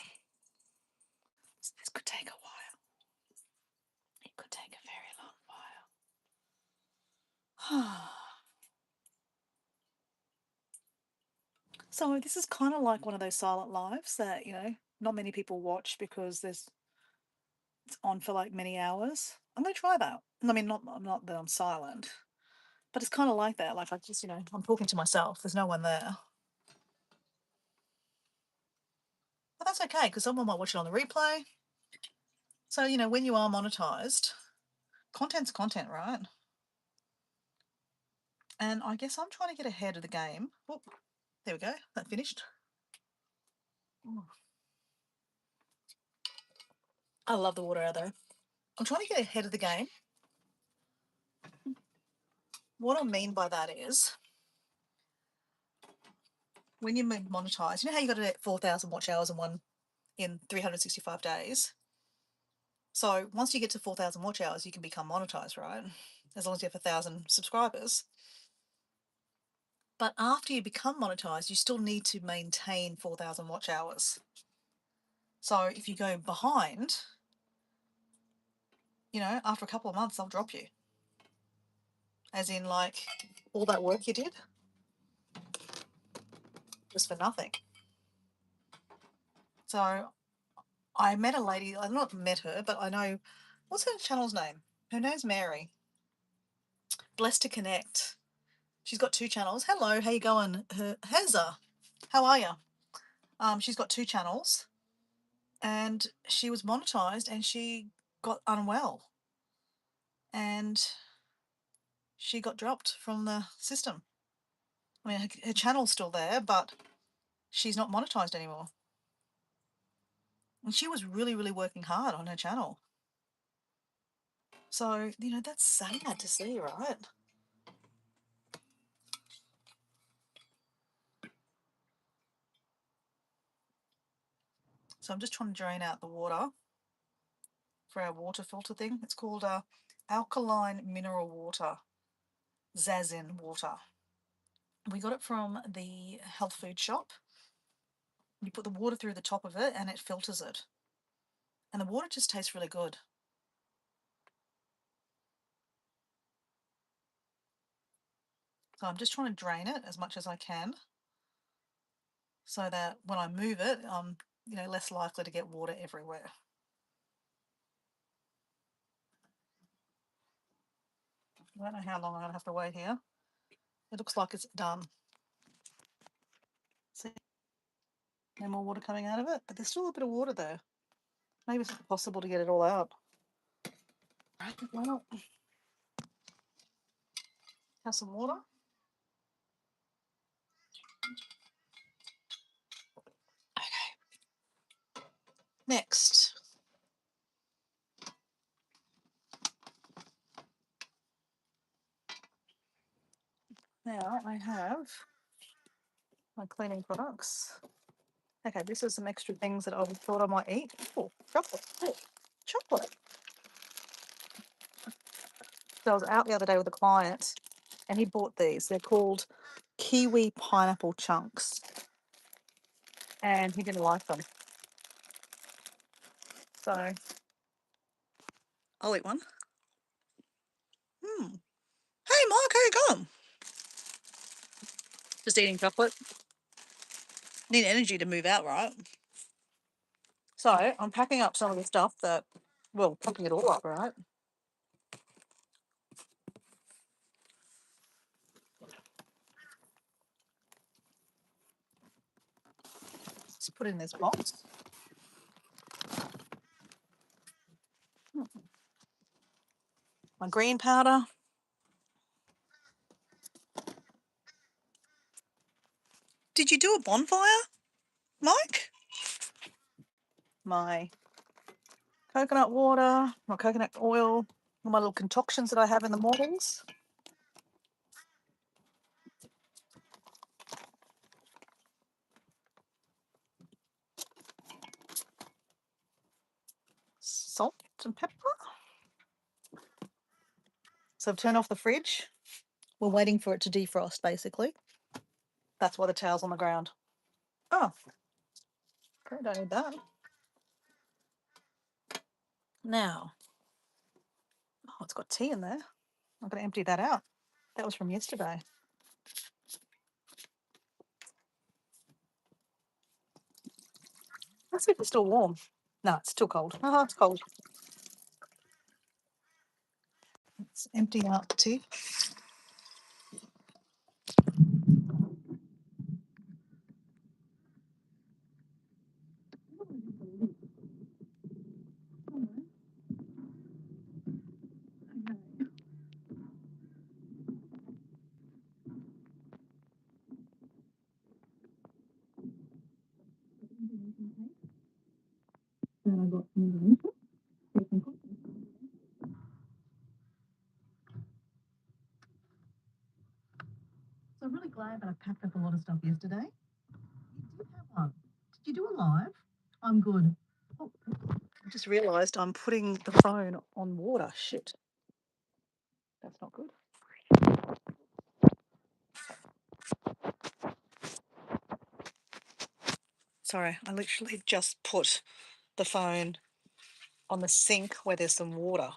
could take a while. It could take a very long while. So this is kind of like one of those silent lives that, not many people watch because it's on for like many hours. I'm gonna try that. I mean, not that I'm silent, but it's kind of like that. Like I just, I'm talking to myself. There's no one there. But that's okay because someone might watch it on the replay. So, when you are monetized, content's content, right? And I guess I'm trying to get ahead of the game. Oh, there we go. That finished. Ooh. I love the water out there. I'm trying to get ahead of the game. What I mean by that is when you monetize, you know how you got to get 4,000 watch hours in 365 days? So once you get to 4,000 watch hours, you can become monetized, right? As long as you have 1,000 subscribers. But after you become monetized, you still need to maintain 4,000 watch hours. So if you go behind, after a couple of months, they'll drop you. As in, like, all that work you did was for nothing. So I met a lady, I've not met her, but I know, what's her channel's name? Her name's Mary. Blessed to Connect. She's got 2 channels. Hello, how you going? Heza, how are you? She's got 2 channels, and she was monetized, and she got unwell, and she got dropped from the system. I mean, her channel's still there, but she's not monetized anymore. And she was really, really working hard on her channel. So, that's sad to see, right? So I'm just trying to drain out the water for our water filter thing. It's called alkaline mineral water, Zazin water. We got it from the health food shop. You put the water through the top of it and it filters it. And the water just tastes really good. So I'm just trying to drain it as much as I can so that when I move it, I'm less likely to get water everywhere. I don't know how long I'm going to have to wait here. It looks like it's done. See, no more water coming out of it, but there's still a bit of water there. Maybe it's possible to get it all out. Well, have some water. Okay. Next. Now I have my cleaning products. Okay, this is some extra things that I thought I might eat. Oh, chocolate. Oh, chocolate. So I was out the other day with a client and he bought these. They're called kiwi pineapple chunks. And he didn't like them. So I'll eat one. Hmm. Hey, Mark, how you going? Just eating chocolate. Need energy to move out, right? So I'm packing up some of the stuff packing it all up, right? Let's put it in this box. My green powder. Did you do a bonfire, Mike? My coconut water, my coconut oil, my little concoctions that I have in the mornings. Salt and pepper. So I've turned off the fridge. We're waiting for it to defrost, basically. That's why the towel's on the ground. Oh, okay, don't need that. Now, oh, it's got tea in there. I'm going to empty that out. That was from yesterday. Let's see if it's still warm. No, it's still cold. Oh, it's cold. Let's empty out the tea. So I'm really glad that I packed up a lot of stuff yesterday. You did have one. Did you do a live? I'm good. Oh, I just realised I'm putting the phone on water. Shit. That's not good. Sorry, I literally just put the phone on the sink where there's some water.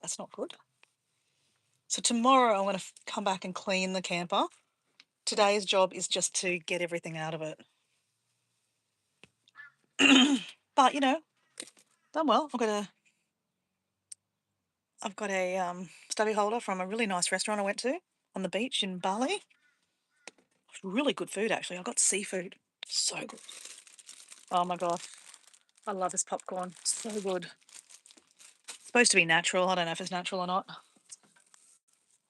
That's not good. So tomorrow I'm going to come back and clean the camper. Today's job is just to get everything out of it. But, you know, done well. I've got a stubby holder from a really nice restaurant I went to on the beach in Bali. Really good food, actually. I got seafood. So good. Oh, my God. I love this popcorn. So good. It's supposed to be natural. I don't know if it's natural or not.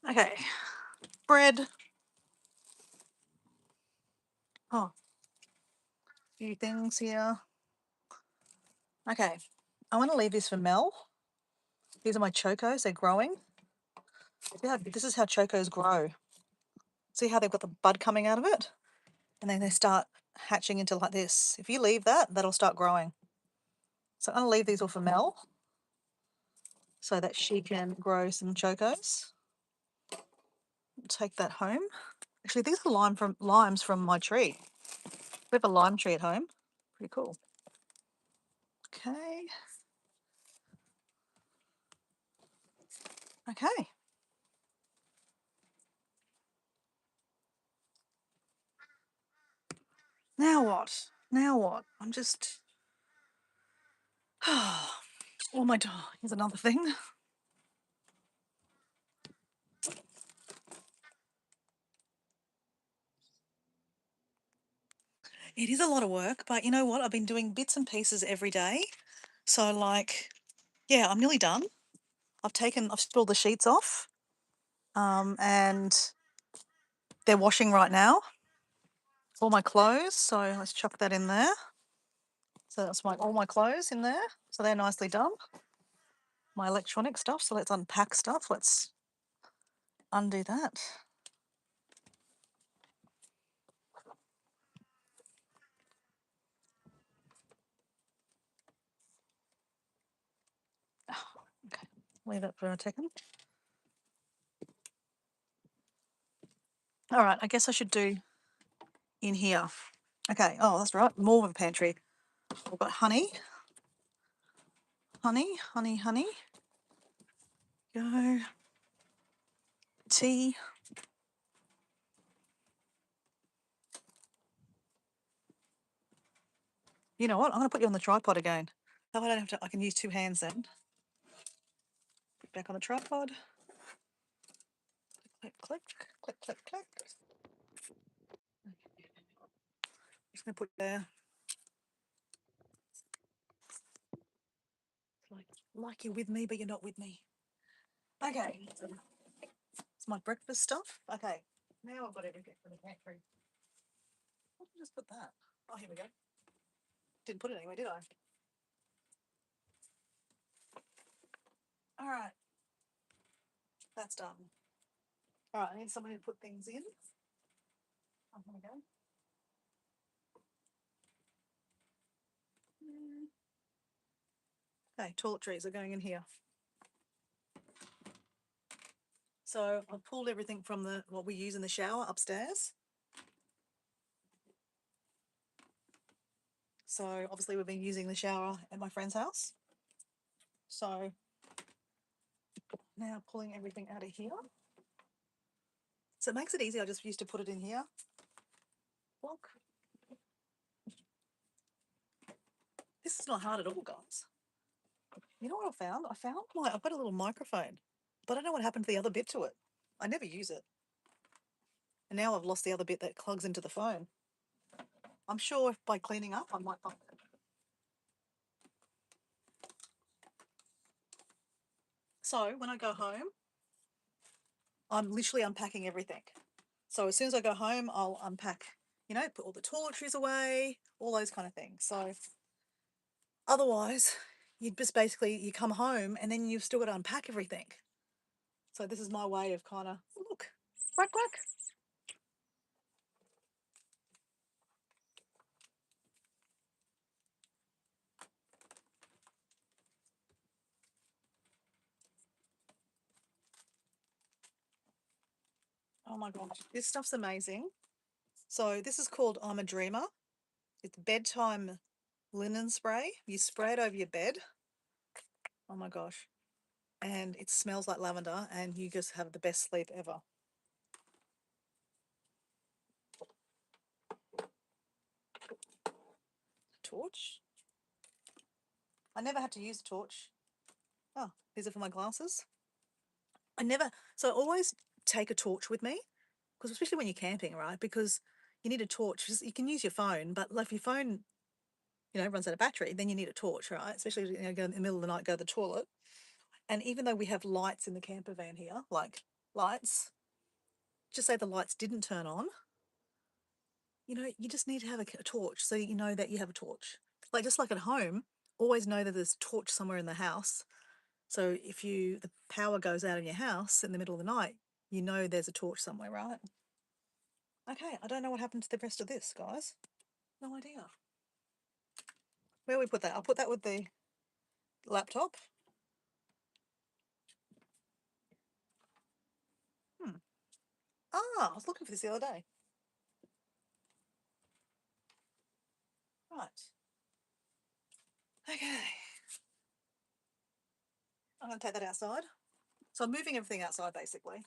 Okay. Bread. Oh, a few things here. Okay. I want to leave this for Mel. These are my chocos. They're growing. Yeah, this is how chocos grow. See how they've got the bud coming out of it? And then they start hatching into like this. If you leave that, that'll start growing. So I'm going to leave these all for Mel so that she can grow some chocos. Take that home. Actually, these are limes from my tree. We have a lime tree at home. Pretty cool. Okay. Okay. Now what? Now what? I'm just... Oh my God. Here's another thing. It is a lot of work, but you know what? I've been doing bits and pieces every day. So like, yeah, I'm nearly done. I've spilled the sheets off, and they're washing right now. All my clothes, so let's chuck that in there. So that's all my clothes in there. So they're nicely done. My electronic stuff, so let's unpack stuff. Let's undo that. Okay, leave that for a second. All right, I guess I should do in here. Okay, oh, that's right, more of a pantry. We've got honey. Honey. Go. Tea. You know what? I'm going to put you on the tripod again. That way I don't have to, I can use two hands then. Put back on the tripod. Click, click, click, click, click. Just going to put it there. It's like you're with me, but you're not with me. Okay. It's my breakfast stuff. Okay. Now I've got everything for the pantry. Why did I just put that? Oh, here we go. Didn't put it anywhere, did I? All right. That's done. All right, I need somebody to put things in. Oh, here we go. Okay, toiletries are going in here. So I've pulled everything from what we use in the shower upstairs. So obviously we've been using the shower at my friend's house. So now pulling everything out of here. So it makes it easy. I just used to put it in here. Block. This is not hard at all, guys. You know what I found? I've got a little microphone, but I don't know what happened to the other bit to it. I never use it. And now I've lost the other bit that plugs into the phone. I'm sure if by cleaning up, I might find it. So when I go home, I'm literally unpacking everything. So as soon as I go home, I'll unpack, put all the toiletries away, all those kind of things. So otherwise, you come home and then you've still got to unpack everything. So this is my way of kind of, look, quack, quack. Oh my gosh, this stuff's amazing. So this is called I'm a Dreamer. It's bedtime linen spray. You spray it over your bed. Oh my gosh. And it smells like lavender and you just have the best sleep ever. Torch. I never had to use a torch. Oh, these are for my glasses. So I always take a torch with me, because especially when you're camping, right? Because you need a torch. You can use your phone, but if your phone, runs out of battery, then you need a torch, right? Especially, go in the middle of the night, go to the toilet. And even though we have lights in the camper van here, like lights, just say the lights didn't turn on, you just need to have a torch so you know that you have a torch. Like just like at home, always know that there's a torch somewhere in the house. So if the power goes out in your house in the middle of the night, you know there's a torch somewhere, right? Okay, I don't know what happened to the rest of this, guys. No idea. Where we put that? I'll put that with the laptop. I was looking for this the other day. Right. Okay. I'm going to take that outside. So I'm moving everything outside, basically.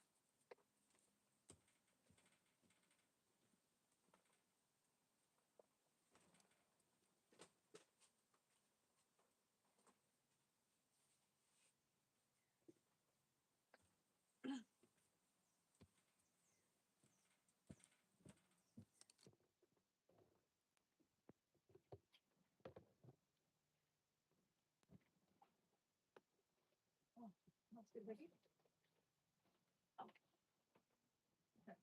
Oh, that's good, Becky. Oh. Okay.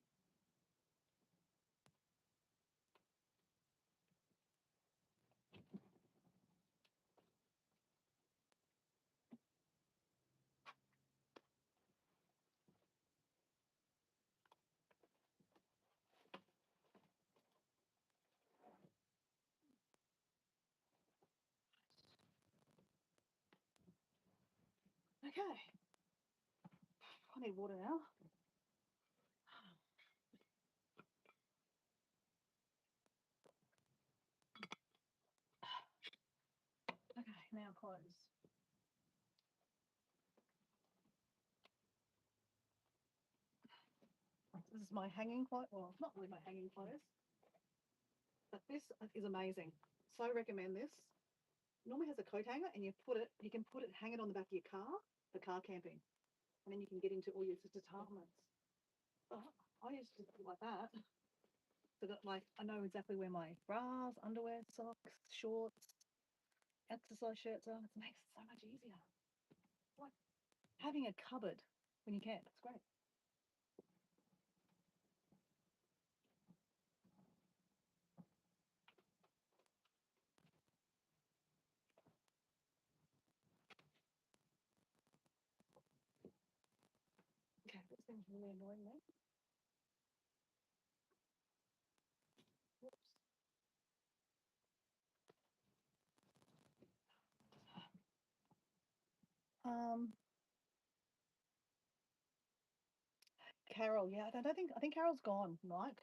Okay. I need water now. Okay, now close. This is my hanging clothes. Well, not really my hanging clothes, but this is amazing. So I recommend this. It normally has a coat hanger, and you can hang it on the back of your car for car camping, and then you can get into all your departments. But I used to do it like that, so that I know exactly where my bras, underwear, socks, shorts, exercise shirts are. It makes it so much easier. Like having a cupboard when you camp. It's great. Okay, this thing's really annoying me. Whoops. Um, Carol, yeah, I think Carol's gone, Mike.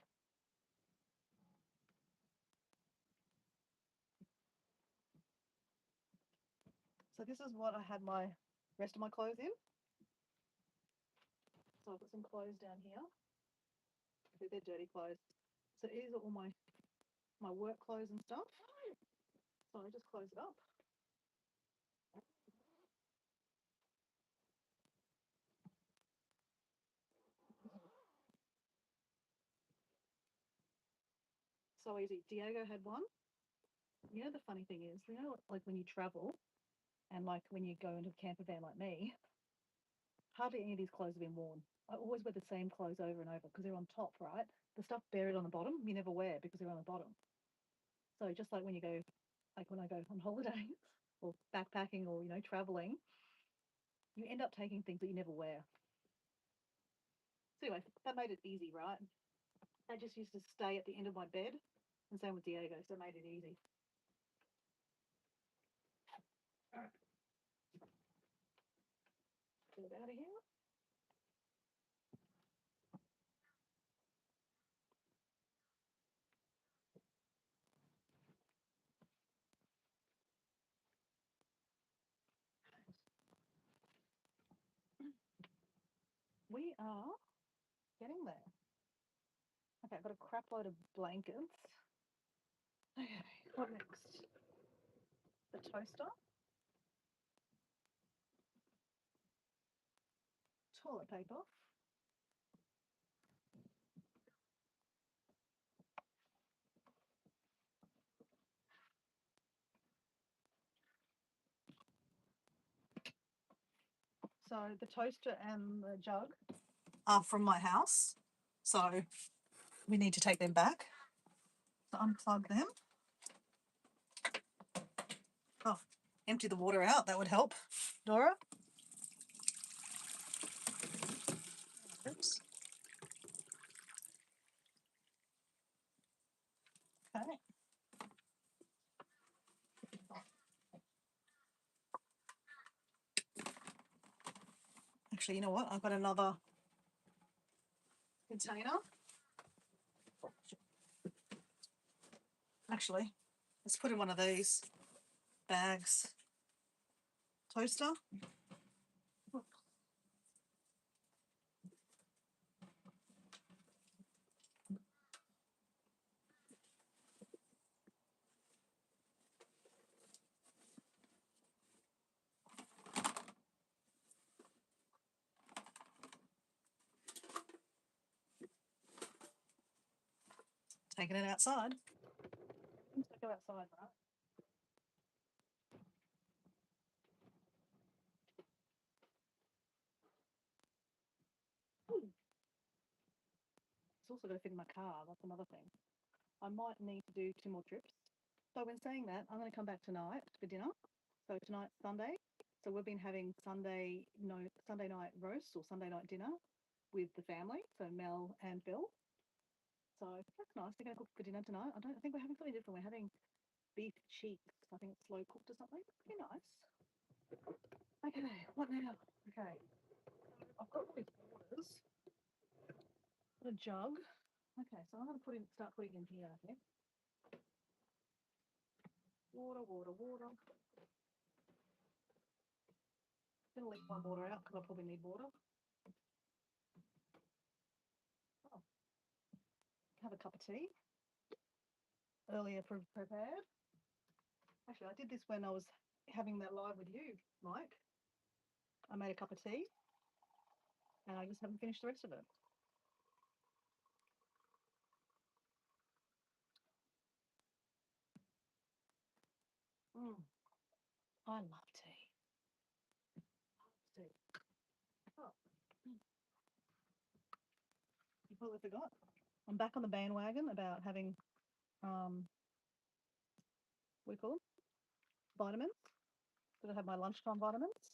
So this is what I had my rest of my clothes in. So I've got some clothes down here. They're dirty clothes. So these are all my work clothes and stuff. So I just close it up. So easy. Diego had one. You know, the funny thing is, you know, like when you travel and like when you go into a camper van like me, hardly any of these clothes have been worn. I always wear the same clothes over and over because they're on top, right? The stuff buried on the bottom, you never wear because they're on the bottom. So just like when you go, like when I go on holidays or backpacking or, you know, traveling, you end up taking things that you never wear. So anyway, that made it easy, right? I just used to stay at the end of my bed, and same with Diego, so it made it easy. All right, get it out of here. We are getting there. Okay, I've got a crap load of blankets. Okay, what next? The toaster, toilet paper, so the toaster and the jug are from my house, so we need to take them back. So unplug them. Oh, empty the water out, that would help, Dora. Oops. Okay. Actually, you know what? I've got another container. Actually, let's put in one of these bags. Toaster. Taking it outside. Let's go outside, right? It's also got to fit in my car. That's another thing. I might need to do 2 more trips. So when saying that, I'm going to come back tonight for dinner. So tonight's Sunday. So we've been having Sunday night roast or Sunday night dinner with the family. So Mel and Bill. So that's nice. They're going to cook for dinner tonight. I think we're having something different. We're having beef cheeks. I think it's slow cooked or something. Pretty nice. Okay, what now? Okay, I've got all these waters. Got a jug. Okay, so I'm going to start putting in here. I think water, water, water. Gonna leave my water out because I probably need water. Oh, have a cup of tea. Earlier prepared. Actually, I did this when I was having that live with you, Mike. I made a cup of tea, and I just haven't finished the rest of it. I love tea. Tea. Oh, completely forgot. I'm back on the bandwagon about having what do you call them? Vitamins. Did I have my lunchtime vitamins?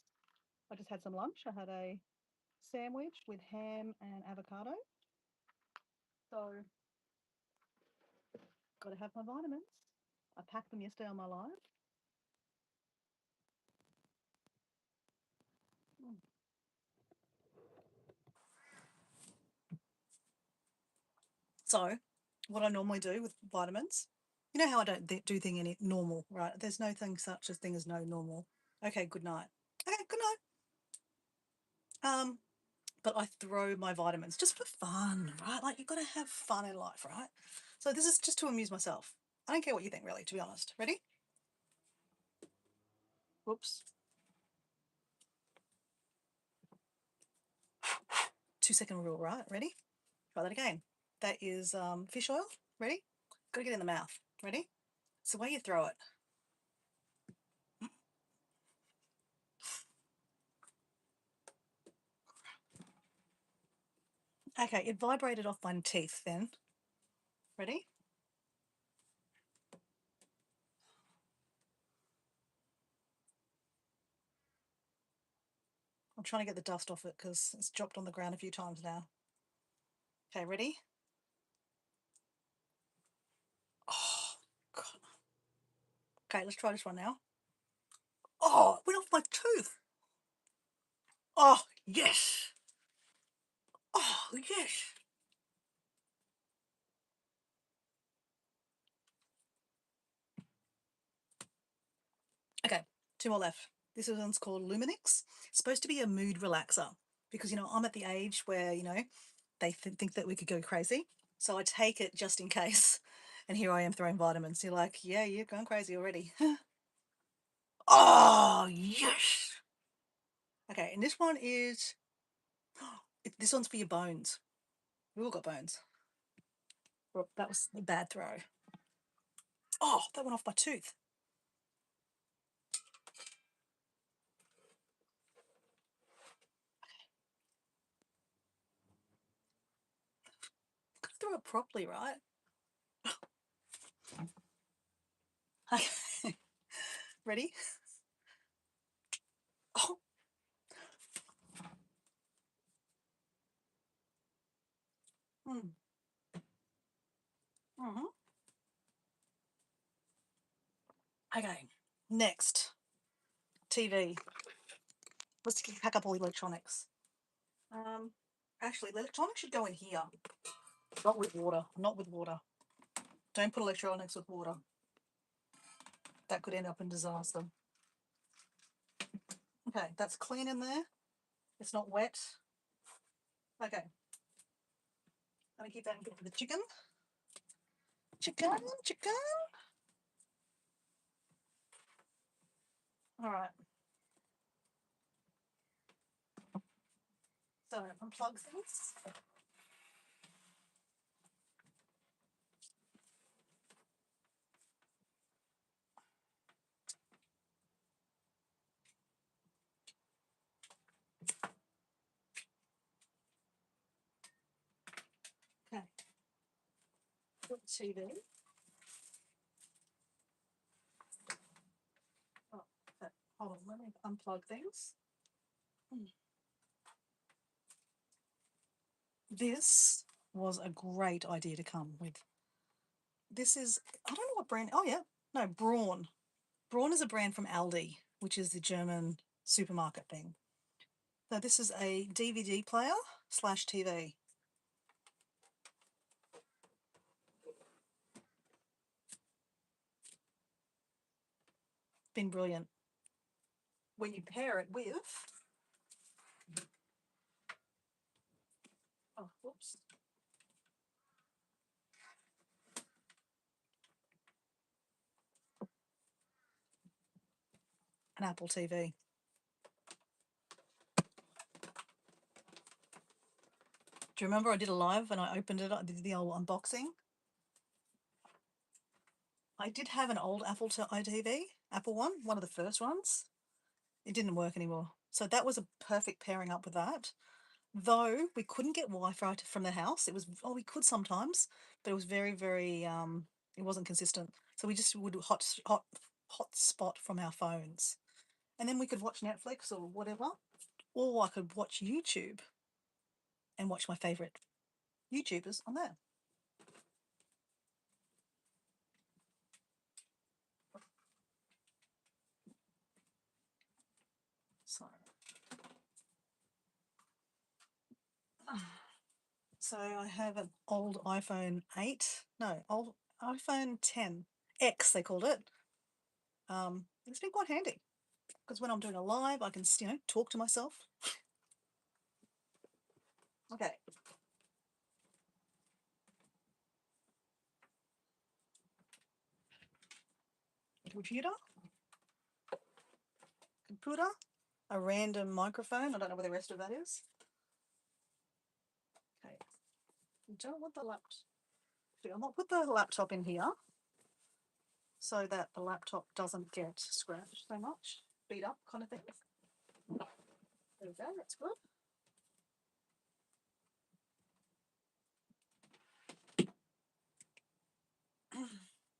I just had some lunch. I had a sandwich with ham and avocado. So, got to have my vitamins. I packed them yesterday on my live. So, what I normally do with vitamins, you know how I don't do thing any normal, right? There's no thing such as thing as no normal. Okay, good night. Okay, good night. But I throw my vitamins just for fun, right? Like you've got to have fun in life, right? So this is just to amuse myself. I don't care what you think, really, to be honest. Ready? Whoops. 2-second rule, right? Ready? Try that again. That is fish oil. Ready? Got to get in the mouth. Ready? It's the way you throw it. Okay, it vibrated off my teeth then. Ready? I'm trying to get the dust off it because it's dropped on the ground a few times now. Okay, ready? Oh, God. Okay, let's try this one now. Oh, it went off my tooth. Oh, yes. Oh, yes. Okay, 2 more left. This one's called Luminix. It's supposed to be a mood relaxer because, I'm at the age where, they think that we could go crazy. So I take it just in case. And here I am throwing vitamins. You're like, yeah, you're going crazy already. Oh, yes. Okay, and this one is, this one's for your bones. We all got bones. Well, that was a bad throw. Oh, that went off my tooth. Gotta throw it properly, right? Okay. Ready? Oh. Mm. Mm-hmm. Okay. Next. TV. Let's pack up all the electronics. Actually, the electronics should go in here. Not with water. Not with water. Don't put electronics with water. That could end up in disaster. Okay, that's clean in there. It's not wet. Okay. Let me keep that in for the chicken. Chicken. All right. So unplug things. Okay. Put the TV. Oh, okay. Hold on. Let me unplug things. This was a great idea to come with. This is, I don't know what brand. Oh, yeah. No, Braun. Braun is a brand from Aldi, which is the German supermarket thing. So this is a DVD player / TV. Been brilliant. When you pair it with, oh, whoops. An Apple TV. Do you remember I did a live and I opened it up, did the old unboxing? I did have an old Apple TV, Apple one of the first ones. It didn't work anymore. So that was a perfect pairing up with that. Though we couldn't get Wi-Fi from the house. It was, we could sometimes, but it was very, very, it wasn't consistent. So we just would hotspot from our phones. And then we could watch Netflix or whatever. Or I could watch YouTube and watch my favorite YouTubers on there. So I have an old iPhone 8, no, old iPhone 10X, they called it. It's been quite handy because when I'm doing a live, I can, talk to myself. Okay. Computer. computer, a random microphone. I don't know where the rest of that is. Okay. I don't want the laptop. I might put the laptop in here so that the laptop doesn't get scratched so much, beat up kind of thing. There we go, that's good.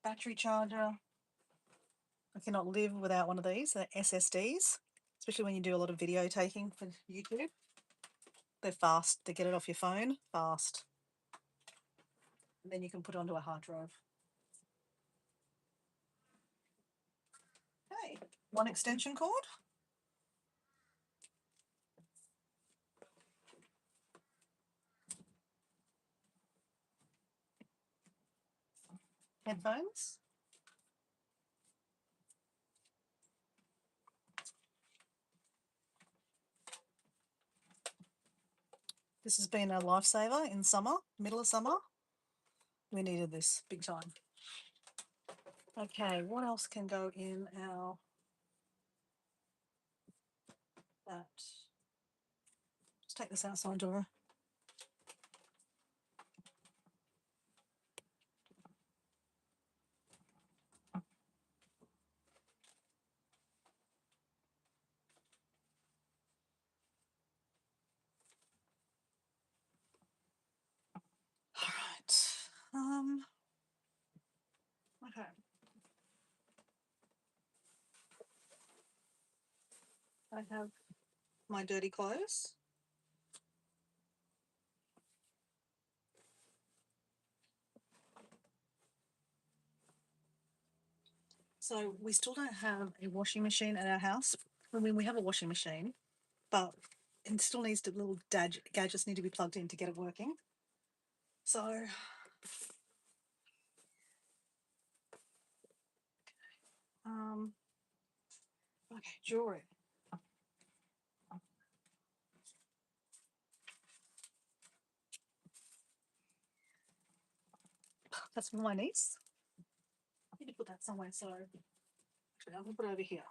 Battery charger. I cannot live without one of these. They're SSDs, especially when you do a lot of video taking for YouTube. They're fast to get it off your phone, fast. And then you can put it onto a hard drive. Okay, one extension cord. Headphones. This has been a lifesaver in summer, middle of summer. We needed this big time. Okay, what else can go in our that? Let's take this outside, Dora. All right. Okay. I have my dirty clothes. So we still don't have a washing machine at our house. I mean, we have a washing machine, but it still needs to, little gadgets need to be plugged in to get it working. So, okay, jewelry. That's for my niece. I need to put that somewhere. So, actually, I'm gonna put it over here.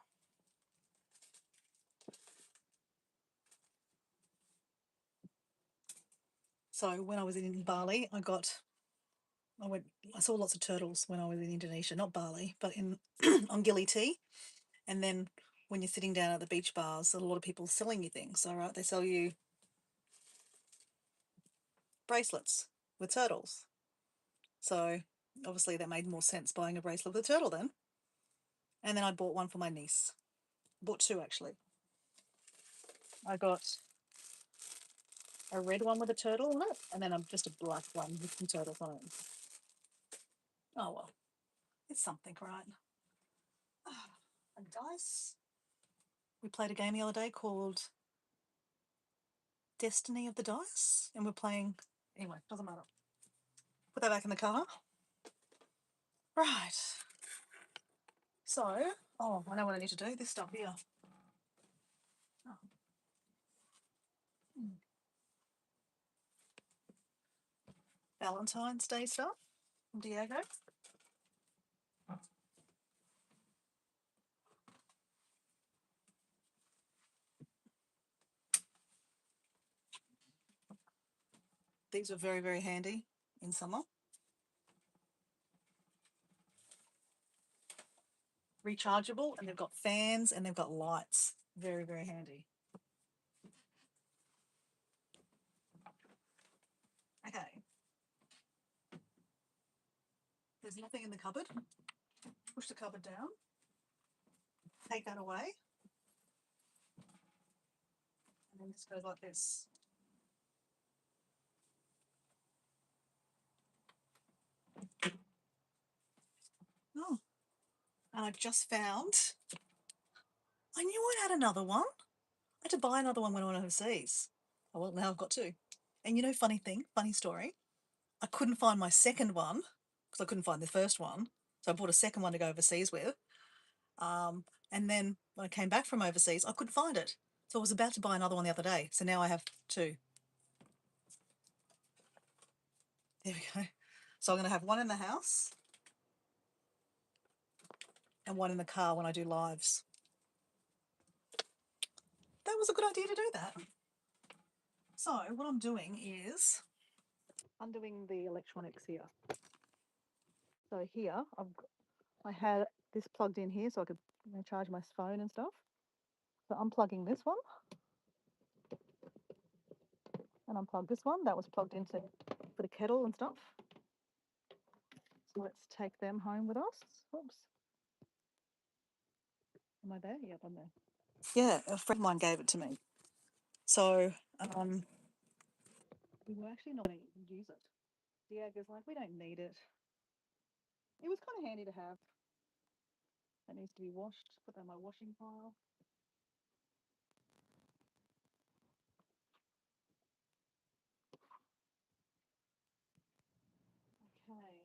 So when I was in Bali, I saw lots of turtles when I was in Indonesia, not Bali, but in on Gili T. And then when you're sitting down at the beach bars, a lot of people selling you things. All right, they sell you bracelets with turtles. So obviously that made more sense buying a bracelet with a turtle then. And then I bought one for my niece. Bought two actually. I got a red one with a turtle on it, and then just a black one with some turtles on it. Oh well, it's something, right? And dice. We played a game the other day called Destiny of the Dice, and we're playing. Anyway, doesn't matter. Put that back in the car. Right. So, oh, I know what I need to do. This stuff here. Oh. Valentine's Day stuff from Diego. These are very, very handy in summer. Rechargeable, and they've got fans and they've got lights. Very, very handy. Okay. There's nothing in the cupboard. Push the cupboard down. Take that away. And then this goes like this. Oh. And I just found, I knew I had another one. I had to buy another one when I went overseas. Oh, well, now I've got two. And you know, funny thing, funny story, I couldn't find my second one because I couldn't find the first one. So I bought a second one to go overseas with. And then when I came back from overseas, I couldn't find it. So I was about to buy another one the other day. So now I have two. There we go. So I'm going to have one in the house and one in the car when I do lives. that was a good idea to do that. So what I'm doing is undoing the electronics here. So here, I had this plugged in here so I could charge my phone and stuff. So unplugging this one and unplug this one. That was plugged into for the kettle and stuff. So let's take them home with us. Oops. Am I there? Yep, I'm there. Yeah, a friend of mine gave it to me. So we were actually not going to use it. Diego's like, we don't need it. It was kind of handy to have. That needs to be washed. Put that in my washing pile. Okay.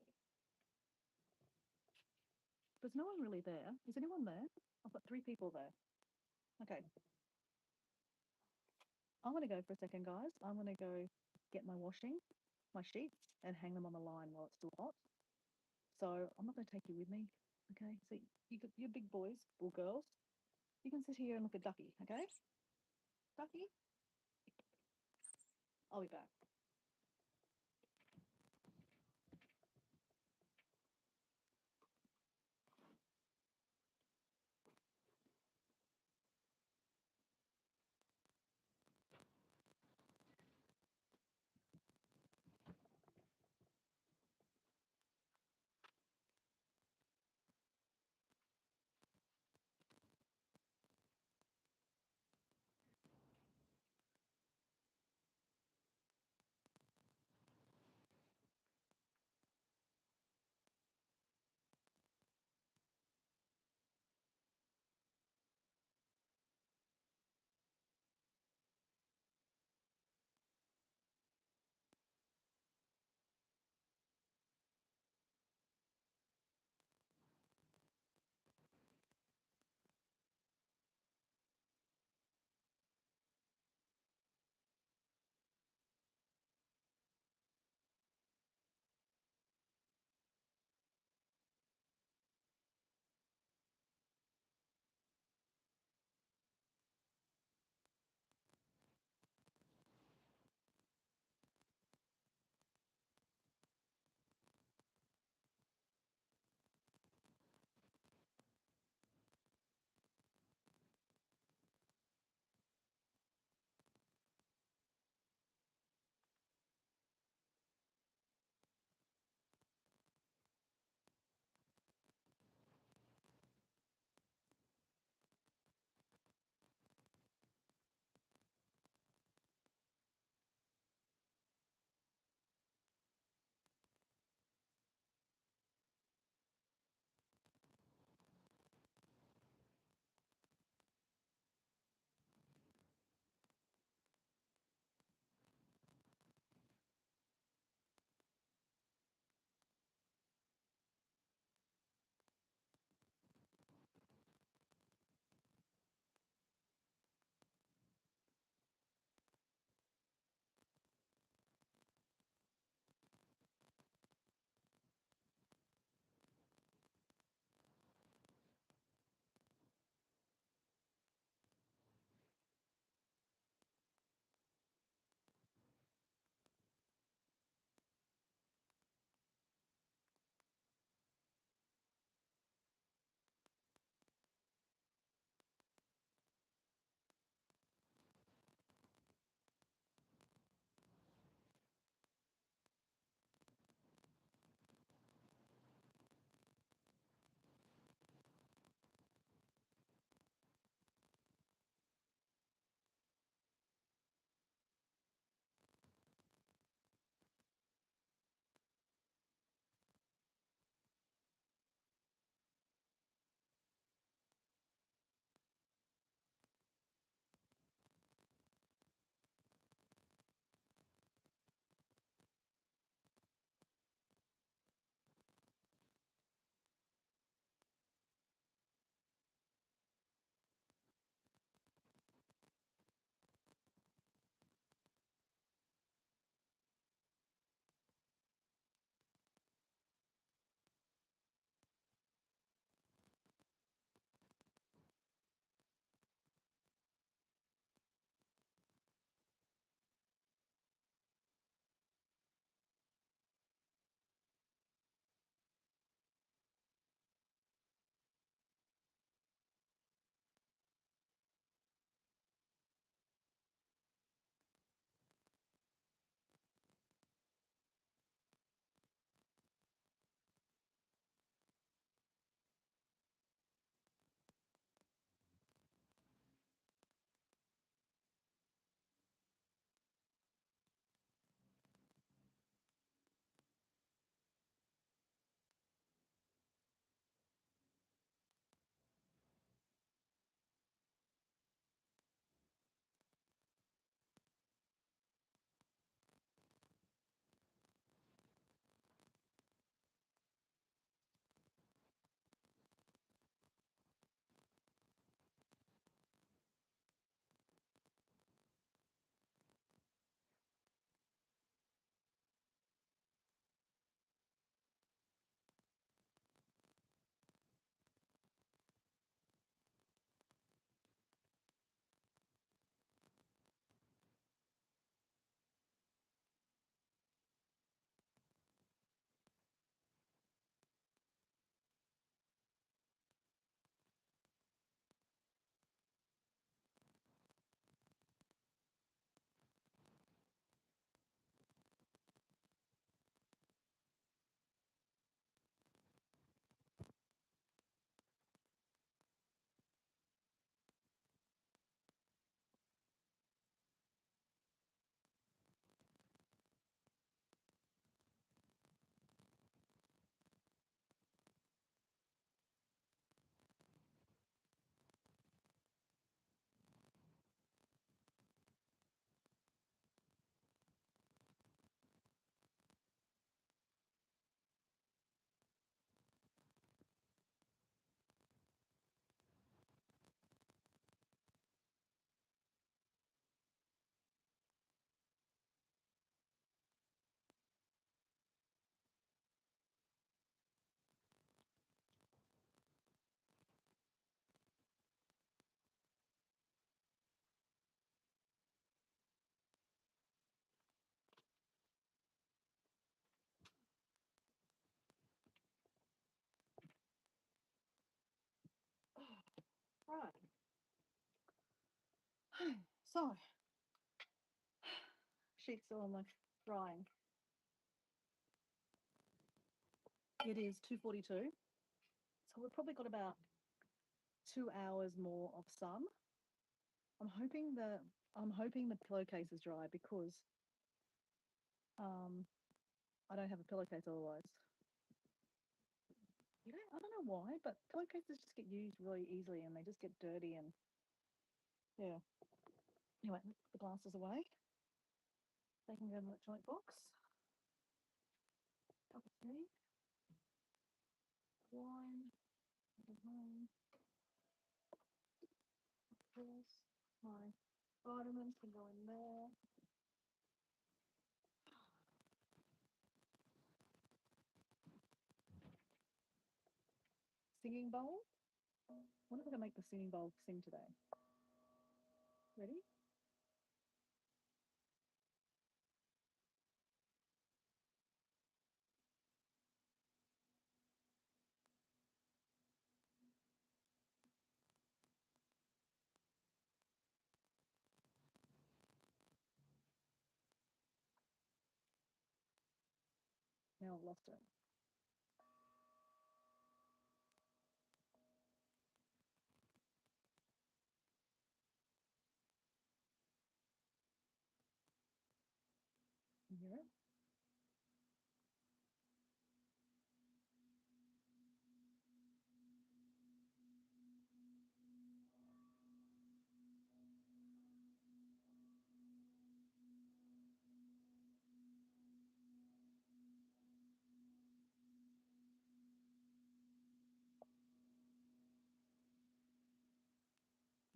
There's no one really there. Is anyone there? I've got 3 people there. Okay. I'm going to go for a second, guys. I'm going to go get my sheets, and hang them on the line while it's still hot. So I'm not going to take you with me. Okay. So you're big boys or girls. You can sit here and look at Ducky. Okay. Ducky, I'll be back. So, sheet's still on the drying. It is 2:42. So we've probably got about 2 hours more of sun. I'm hoping the pillowcase is dry because I don't have a pillowcase otherwise. I don't know why, but pillowcases just get used really easily and they just get dirty and yeah. Anyway, put the glasses away. They can go in the electronic box. Cup of tea. Wine. Wine. Of course. My vitamins can go in there. Singing bowl. I wonder if I can make the singing bowl sing today. Ready? Now I've lost it. You hear it?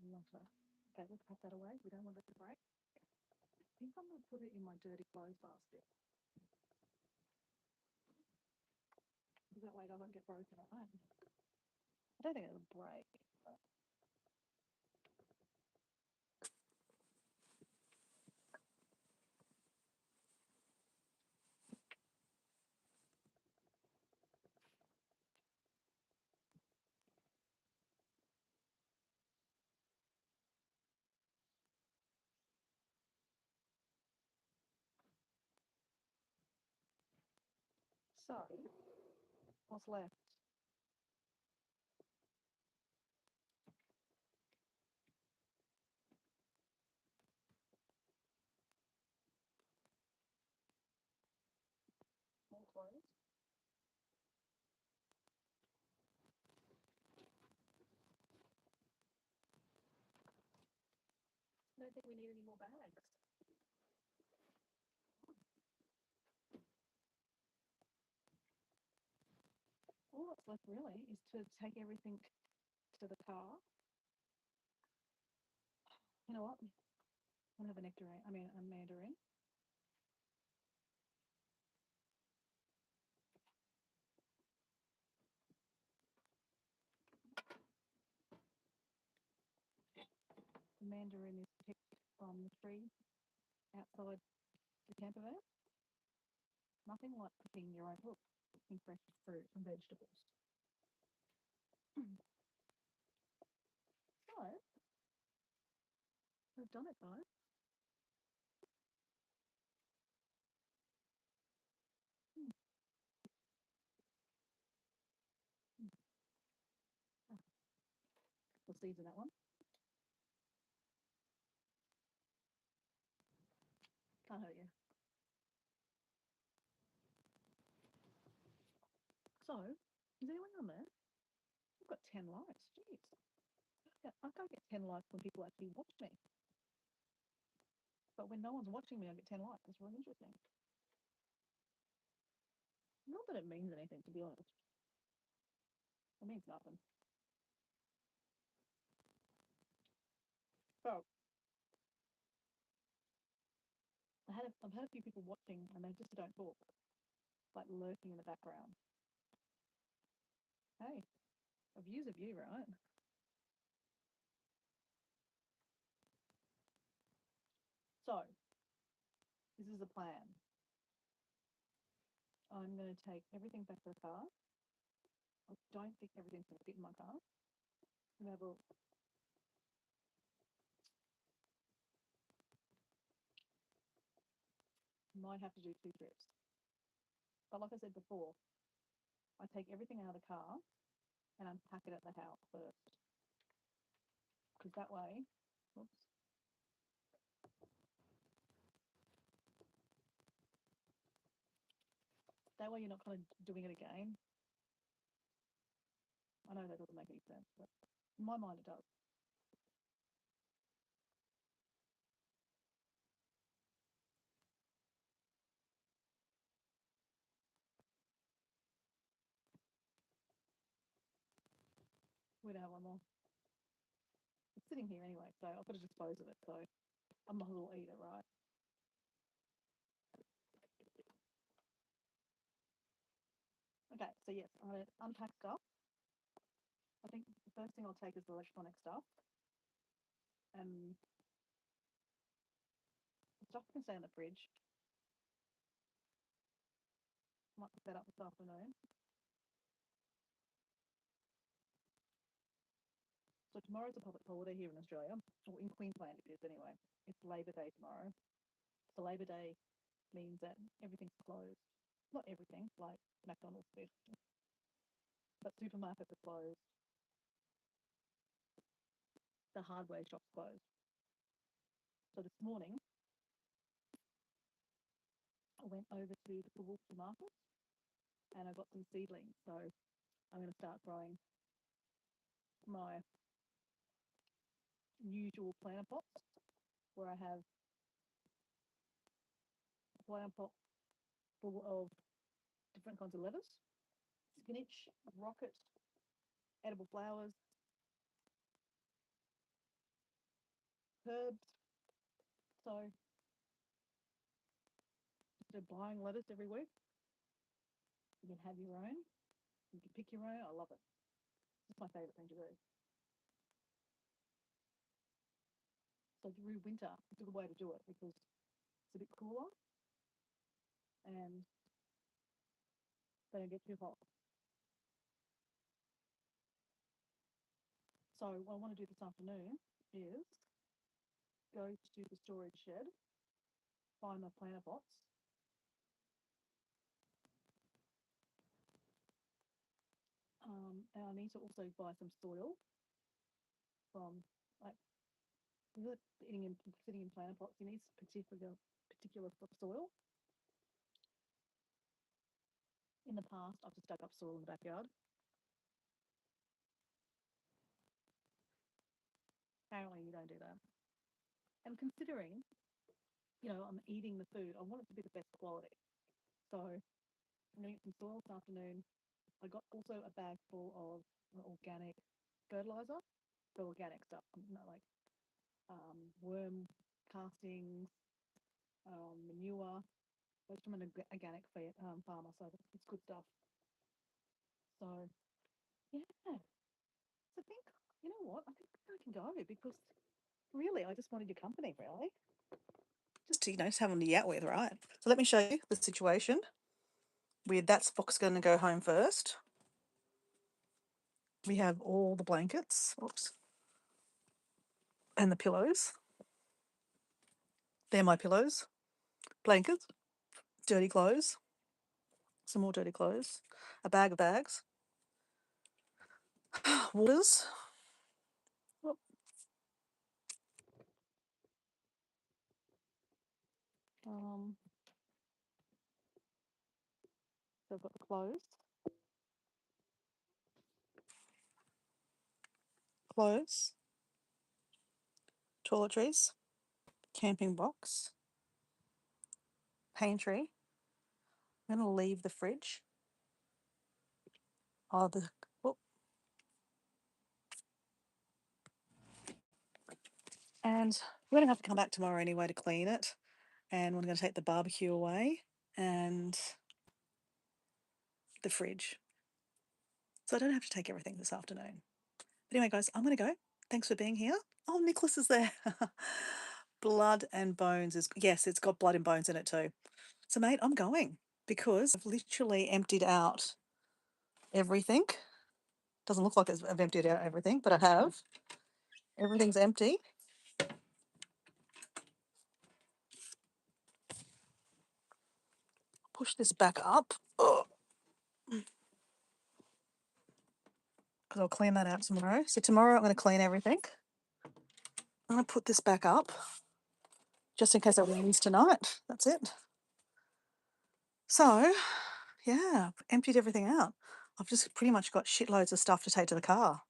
Lovely. Okay, let's put that away. We don't want it to break. I think I'm going to put it in my dirty clothes basket. That way it doesn't get broken at home. I don't think it'll break. But... So, what's left? More clothes. I don't think we need any more bags. All that's left really is to take everything to the car. You know what? I'll have a nectarine. I mean, a mandarin. The mandarin is picked from the tree outside the camper van. Nothing like cooking your own look, cooking fresh fruit and vegetables. So, we've done it, guys. The seeds in that one. Can't hurt you. So, is anyone on there? I've got 10 likes. Jeez. Yeah, I can't get 10 likes when people actually watch me. But when no one's watching me, I get 10 likes. It's really interesting. Not that it means anything, to be honest. It means nothing. So, I've had a few people watching and they just don't talk, like lurking in the background. Hey, a view's a view, right? So, this is the plan. I'm going to take everything back to the car. I don't think everything's going to fit in my car. I'm going to have a Might have to do 2 trips. But like I said before, I take everything out of the car and unpack it at the house first. Because that way, oops, that way you're not kind of doing it again. I know that doesn't make any sense, but in my mind it does. We don't have one more. It's sitting here anyway, so I've got to dispose of it. So I might as well eat it, right? Okay, so yes, I'm going to unpack stuff. I think the first thing I'll take is the electronic stuff. And the stuff can stay in the fridge. Might put that up this afternoon. So tomorrow's a public holiday here in Australia, or in Queensland it is anyway. It's Labor Day tomorrow. So Labor Day means that everything's closed. Not everything, like McDonald's food, but supermarkets are closed. The hardware shop's closed. So this morning, I went over to the Woolworths market and I got some seedlings. So I'm going to start growing my usual planter pots where I have a planter pot full of different kinds of lettuce, spinach, rocket, edible flowers, herbs. So instead of buying lettuce every week, you can have your own. You can pick your own. I love it. It's my favourite thing to do. So through winter, it's a good way to do it because it's a bit cooler and they don't get too hot. So what I want to do this afternoon is go to the storage shed, find my planter pots, and I need to also buy some soil from like sitting in planter pots. You need particular soil. In the past, I've just dug up soil in the backyard. Apparently, you don't do that. And considering, I'm eating the food, I want it to be the best quality. So I'm going to get some soil this afternoon. I got also a bag full of organic fertilizer, the organic stuff, not like worm castings, manure. It's from an organic farmer, so it's good stuff. So yeah, so I think you know what? I think I can go because really, I just wanted your company, really. Just to just have them to yet with, right? So let me show you the situation. That's Fox going to go home first. We have all the blankets, oops, and the pillows. They're my pillows, blankets, dirty clothes, some more dirty clothes, a bag of bags, waters. Oh. So I've got the clothes, toiletries, camping box, pantry. I'm going to leave the fridge. Oh, and we're going to have to come back tomorrow anyway to clean it. And we're going to take the barbecue away and the fridge. So I don't have to take everything this afternoon. But anyway, guys, I'm going to go. Thanks for being here. Oh, Nicholas is there. Blood and bones yes, it's got blood and bones in it too. So, mate, I'm going because I've literally emptied out everything. Doesn't look like I've emptied out everything, but I have. Everything's empty. push this back up. Because I'll clean that out tomorrow. So tomorrow I'm going to clean everything. I'm going to put this back up just in case it rains tonight. That's it. So, yeah, I've emptied everything out. I've just pretty much got shitloads of stuff to take to the car.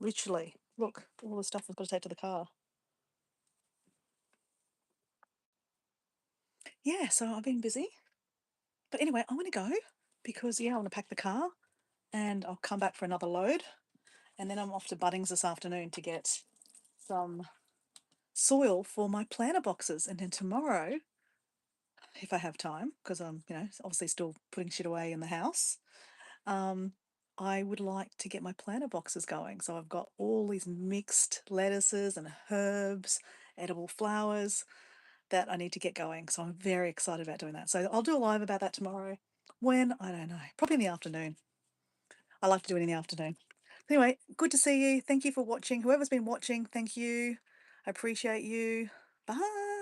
Literally. Look, all the stuff I've got to take to the car. Yeah, so I've been busy. But anyway, I'm going to go because, yeah, I want to pack the car and I'll come back for another load. And then I'm off to Bunnings this afternoon to get some soil for my planter boxes. And then tomorrow, if I have time, because I'm, obviously still putting shit away in the house, um, I would like to get my planter boxes going. So I've got all these mixed lettuces and herbs, edible flowers that I need to get going. So I'm very excited about doing that. So I'll do a live about that tomorrow. When? I don't know. Probably in the afternoon. I like to do it in the afternoon. Anyway, good to see you. Thank you for watching. Whoever's been watching, thank you. I appreciate you. Bye.